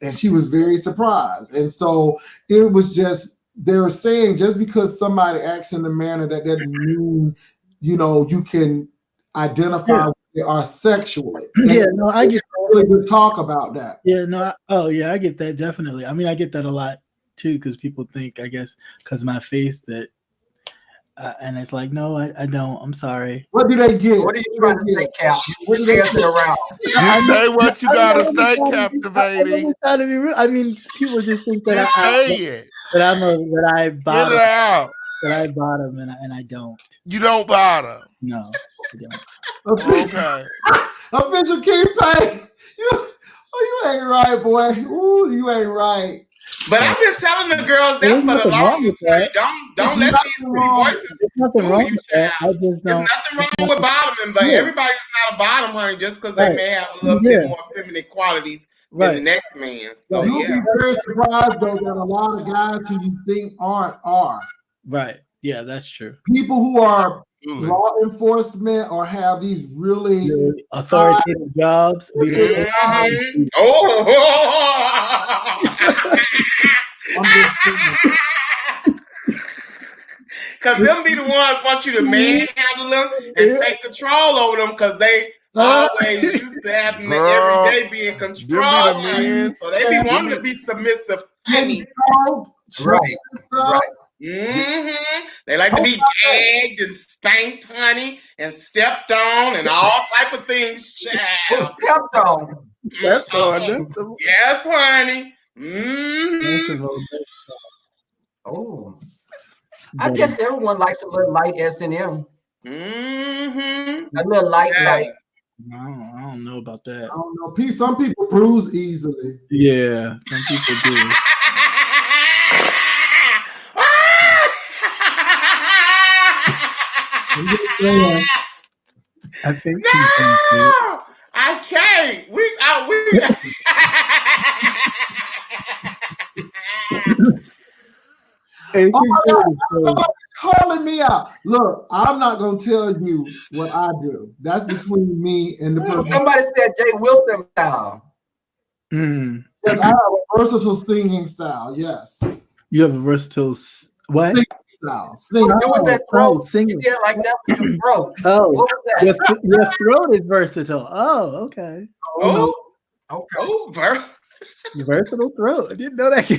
And she was very surprised. And so it was just, they were saying just because somebody acts in a manner that doesn't mean, you know, you can identify with they are sexually. And I get really good talk about that. I get that definitely. I mean, I get that a lot too because people think, I guess, because of my face that. And it's like, no, I don't. I'm sorry. What do they get? What are you trying to say, Cap? What are they dancing around? Say what you gotta say, captivating. I mean, people just think that I bottom, and I don't. You don't bottom. No, I don't. Okay. Official King Pay. You ain't right, boy. Ooh, you ain't right. But I've been telling the girls that for the longest time. Don't let these pretty voices. There's nothing wrong with that. There's nothing wrong with bottoming, but everybody's not a bottom, honey, just because they may have a little bit more feminine qualities than the next man. So you'll be very surprised though that a lot of guys who you think aren't are. Right. Yeah, that's true. People who are law enforcement or have these really authoritative jobs. Because them be the ones want you to manhandle them and take control over them because they always used to have them every day be in control. So they be wanting to be submissive. Honey. Right. They like to be gagged and spanked, honey, and stepped on and all type of things, child. Stepped on. Yes, honey. Oh. I guess everyone likes a little light S&M. Mm-hmm. A little light. I don't know about that. I don't know. Some people bruise easily. Yeah, some people do. I think No, I can't. We. Calling me out. Look, I'm not gonna tell you what I do. That's between me and the person. Somebody said Jay Wilson style. Mm. Yes, I have a versatile singing style. Yes, You have a versatile what? singing style. Singing. Do with that throat. Singing. You did like that with your throat. Oh, What was that? your throat is versatile. Oh, okay. Oh, Okay. oh, Your versatile throat. I didn't know that.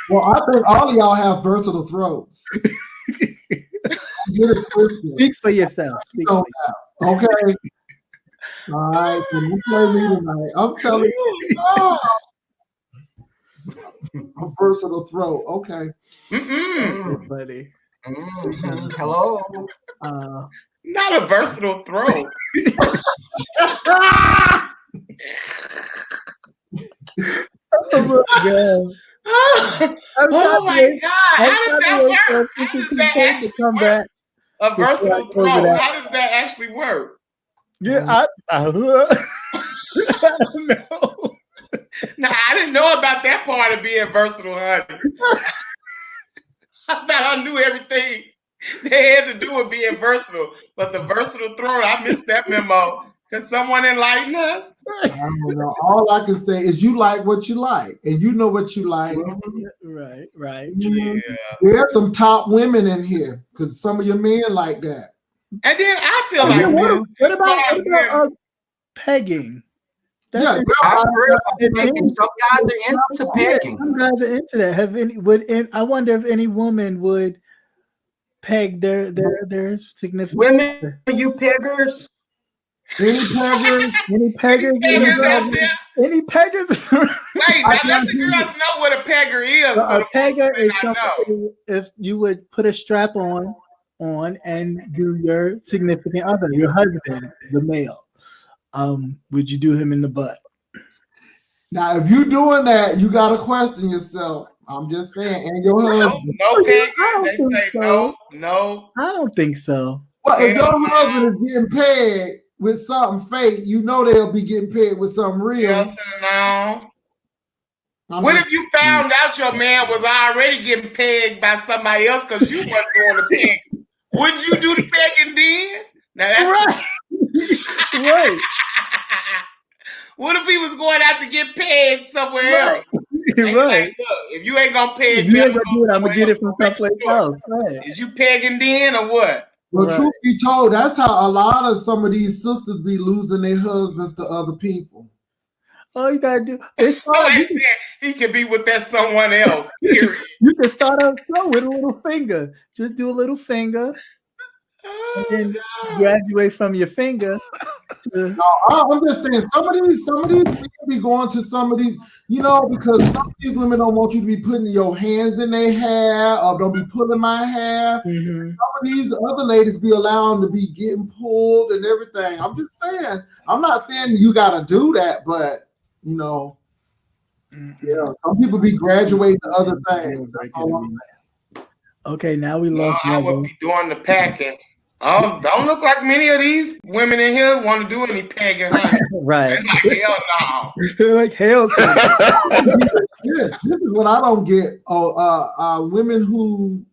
Well, I think all of y'all have versatile throats. Get it twisted. Speak for yourself. Speak You for don't have. Okay. All right. When you play me tonight, I'm telling you. A versatile throat. Okay. Mm-mm. yourself, buddy. Hello. Not a versatile throat. Oh my God. Oh my God! How does that work? How How does that actually come work? back? A versatile Before I close it throat. out. How does that actually work? Yeah, I don't know. Nah, I didn't know about that part of being versatile, honey. I thought I knew everything they had to do with being versatile, but the versatile throat, I missed that memo. Can someone enlighten us? I don't know. All I can say is you like what you like, and you know what you like. Right. Yeah. There's some top women in here because some of your men like that. And then I feel Yeah, like what about pegging? Yeah, I've heard about pegging. Some guys are into pegging. Some guys are into that. I wonder if any woman would peg their significant Women, you peggers. Any peggers? Any peggers? peggers out there. Any peggers? Wait, now let the girls know what a pegger is. For A the pegger is I know. somebody if you would put a strap on and do your significant other, your husband, the male. Would you do him in the butt? Now, if you're doing that, you got to question yourself. I'm just saying, and your husband. No pegger. I don't They think say so. no. I don't think so. Well, if Hell your no. husband is getting paid with something fake, you know they'll be getting paid with something real. Yes and no. I'm What just- if you found out your man was already getting pegged by somebody else because you wasn't doing the pegging? Wouldn't you do the pegging then? Now that's Right. What if he was going out to get pegged somewhere else? And you're Right. like, look, if you ain't gonna peg If you me, ain't gonna do it, I'm gonna get it from someplace Sure. else. Right. Is you pegging then or what? Well, Right. truth be told, that's how a lot of some of these sisters be losing their husbands to other people. All you gotta do is Somebody said he could be with that someone else. Period. you can start out slow with a little finger. Just do a little finger, and then graduate from your finger to I'm just saying, some of these people be going to some of these, because some of these women don't want you to be putting your hands in their hair or don't be pulling my hair. Mhm. Some of these other ladies be allowed to be getting pulled and everything. I'm just saying, I'm not saying you got to do that, but some people be graduating to other things. That's all I'm saying. Okay, now we No, lost I would Megan. be doing the packing. Don't look like many of these women in here want to do any pegging, honey. Right. They're like, hell no. They're like hell to This is what I don't get. Women who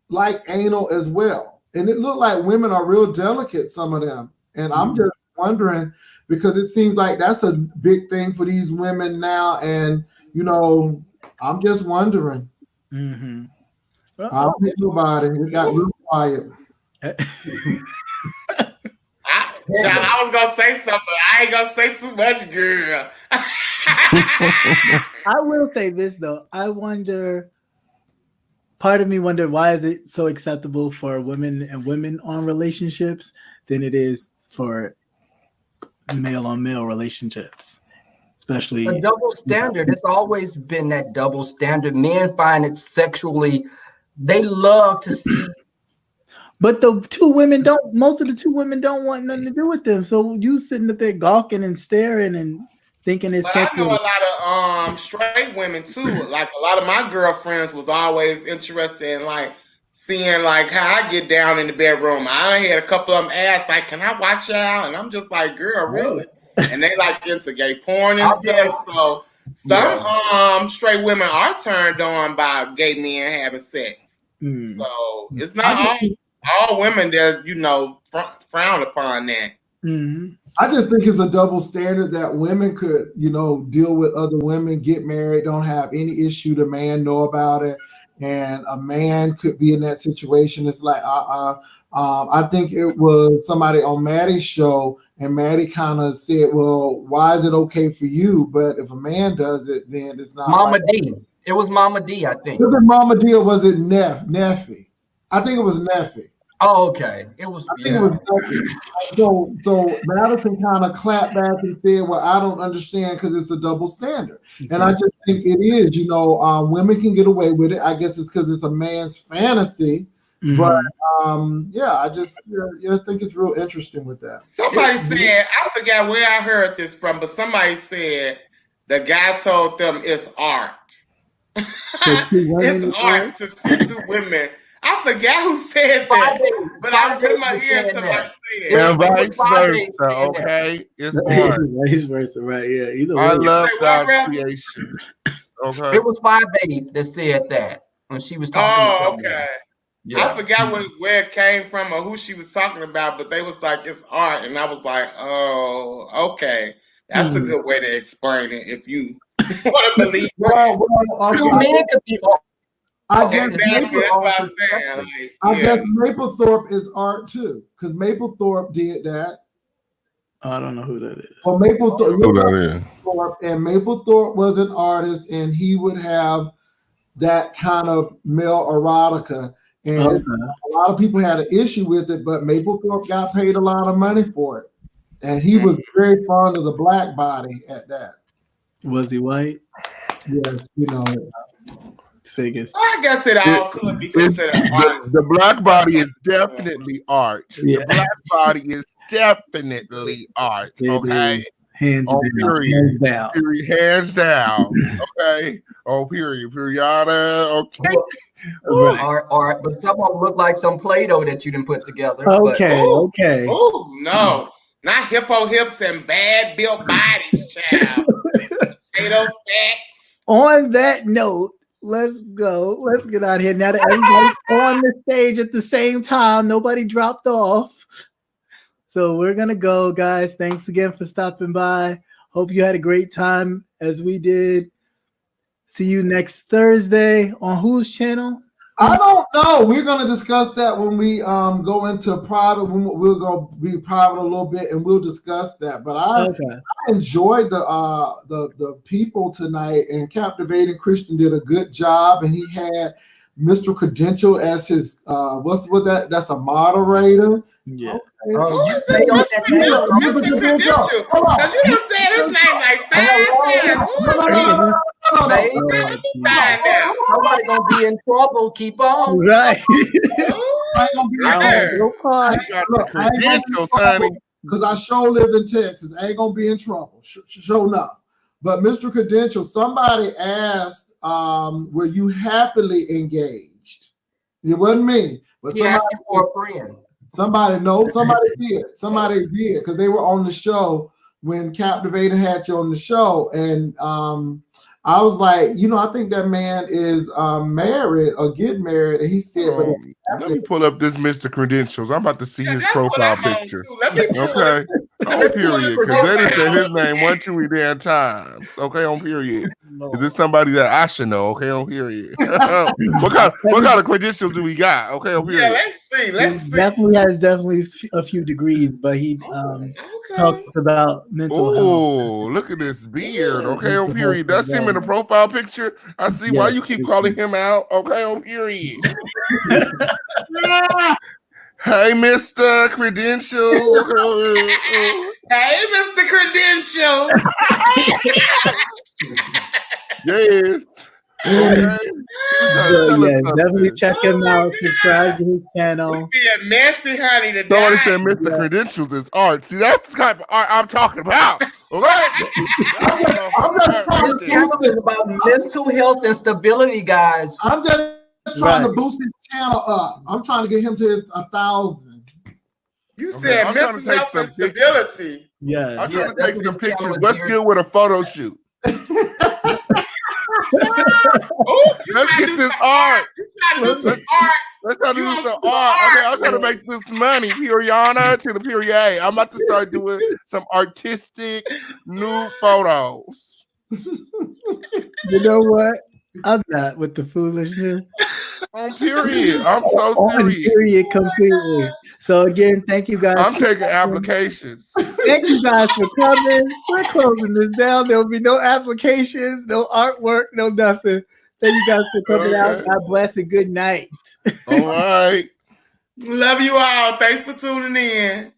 like anal as well, and it looked like women are real delicate. Some of them, and I'm just wondering because it seems like that's a big thing for these women now, and I'm just wondering. Mm-hmm. I don't think nobody. It got real quiet. I was gonna say something, but I ain't gonna say too much, girl. I will say this though. I wonder. Part of me wonder why is it so acceptable for women and women on relationships than it is for male on male relationships, especially A double standard. It's always been that double standard. Men find it sexually. They love to see But the two women don't. Most of the two women don't want nothing to do with them. So you sitting up there gawking and staring and thinking it's. But I know a lot of straight women too. Like a lot of my girlfriends was always interested in like seeing like how I get down in the bedroom. I had a couple of them ask like, "Can I watch y'all?" And I'm just like, "Girl, really?" And they like into gay porn and stuff. So some straight women are turned on by gay men having sex. So it's not all women that frown upon that. I just think it's a double standard that women could, deal with other women, get married, don't have any issue. The man know about it, and a man could be in that situation. It's like, I think it was somebody on Maddie's show, and Maddie kind of said, "Well, why is it okay for you? But if a man does it, then it's not." Mama D. It was Mama D, I think. Was it Mama D or was it Neffy? I think it was Neffy. Oh, okay. It was. I think it was Neffy. So Madison kind of clapped back and said, "Well, I don't understand because it's a double standard." And I just think it is. Women can get away with it. I guess it's because it's a man's fantasy. But I just think it's real interesting with that. Somebody said, I forgot where I heard this from, but somebody said the guy told them it's art. It's art to see two women. I forgot who said that, but I put my ears to my say and vice versa. Okay, it's art. Vice versa, right? Yeah. Either way. I love God's creation. Okay. It was 5 that said that when she was talking. To someone. Okay. Yeah. I forgot where it came from or who she was talking about, but they was like, it's art. And I was like, oh, okay. That's a good way to explain it if you want to believe. Two men could be art. I guess Maplethorpe is art too, because Maplethorpe did that. I don't know who that is. Well, Maplethorpe, and Maplethorpe was an artist, and he would have that kind of male erotica. And a lot of people had an issue with it, but Maplethorpe got paid a lot of money for it. And he was very fond of the black body at that. Was he white? Yes, Figures. I guess it all could be considered art. The black body is definitely art. Yeah. The black body is definitely art. Okay. Hands down. Hands down. Okay. Oh, period. Periada. Okay. Art, but some of them look like some Play-Doh that you didn't put together. Okay. Okay. Oh no, not hippo hips and bad built bodies, child. Potato sacks. On that note, let's go. Let's get out of here now that everybody's on the stage at the same time. Nobody dropped off. So we're going to go, guys. Thanks again for stopping by. Hope you had a great time as we did. See you next Thursday on whose channel? I don't know. We're going to discuss that when we go into private. We'll go be private a little bit, and we'll discuss that. But I enjoyed the people tonight, and Captivating Christian did a good job, and he had Mr. Credential as his that's a moderator. Yeah. Mr. Credential? Because you done said his name like 5 times. Nobody gonna be in trouble. Keep on. Right. Because I sure live in Texas. I ain't gonna be in trouble. Sure enough. But Mr. Credential, somebody asked, were you happily engaged? It wasn't me, but he asked you for a friend. Somebody did. Somebody did, because they were on the show when Captivating had you on the show, and I was like, I think that man is married or getting married, and he said, let me pull up this Mr. Credentials. I'm about to see his profile picture. Okay. On period, because they didn't say his name 1 too damn times. Okay, on period. Is this somebody that I should know? Okay, on period. what kind of credentials do we got? Okay, on period. Yeah, let's see. Definitely has a few degrees, but he talks about mental health. Oh, look at this beard. Okay, on period. That's him in the profile picture. I see why you keep calling him out. Okay, on period. Hey, Mr. Credentials. Hey, Mr. Credentials. Yes. Okay? So, yeah, definitely check him out. Subscribe to his We channel. being messy, honey, today. Somebody said Mr. Credentials is art. See, that's the type of art I'm talking about. Okay? I'm just trying This to channel is about mental health and stability, guys. I'm just trying to Right. boost his channel up. I'm trying to get him to his 1,000. You Okay, said I'm trying to mental take health some and stability. Yeah. I'm Yeah, trying to that's take what some this channel pictures. is What's geared- good with a photo shoot? Oh, you Let's trying to get do this some art. You trying to do some art? Let's try to You do want some some art. art? Okay, I'm trying to make this money. Piriana to the Perrier. I'm about to start doing some artistic new photos. You know what? I'm not with the foolishness. On period. I'm so On serious. period completely. So again, thank you guys. I'm for taking coming. applications. Thank you guys for coming. We're closing this down. There'll be no applications, no artwork, no nothing. Thank you guys for coming out. Okay. God bless and good night. All right. Love you all. Thanks for tuning in.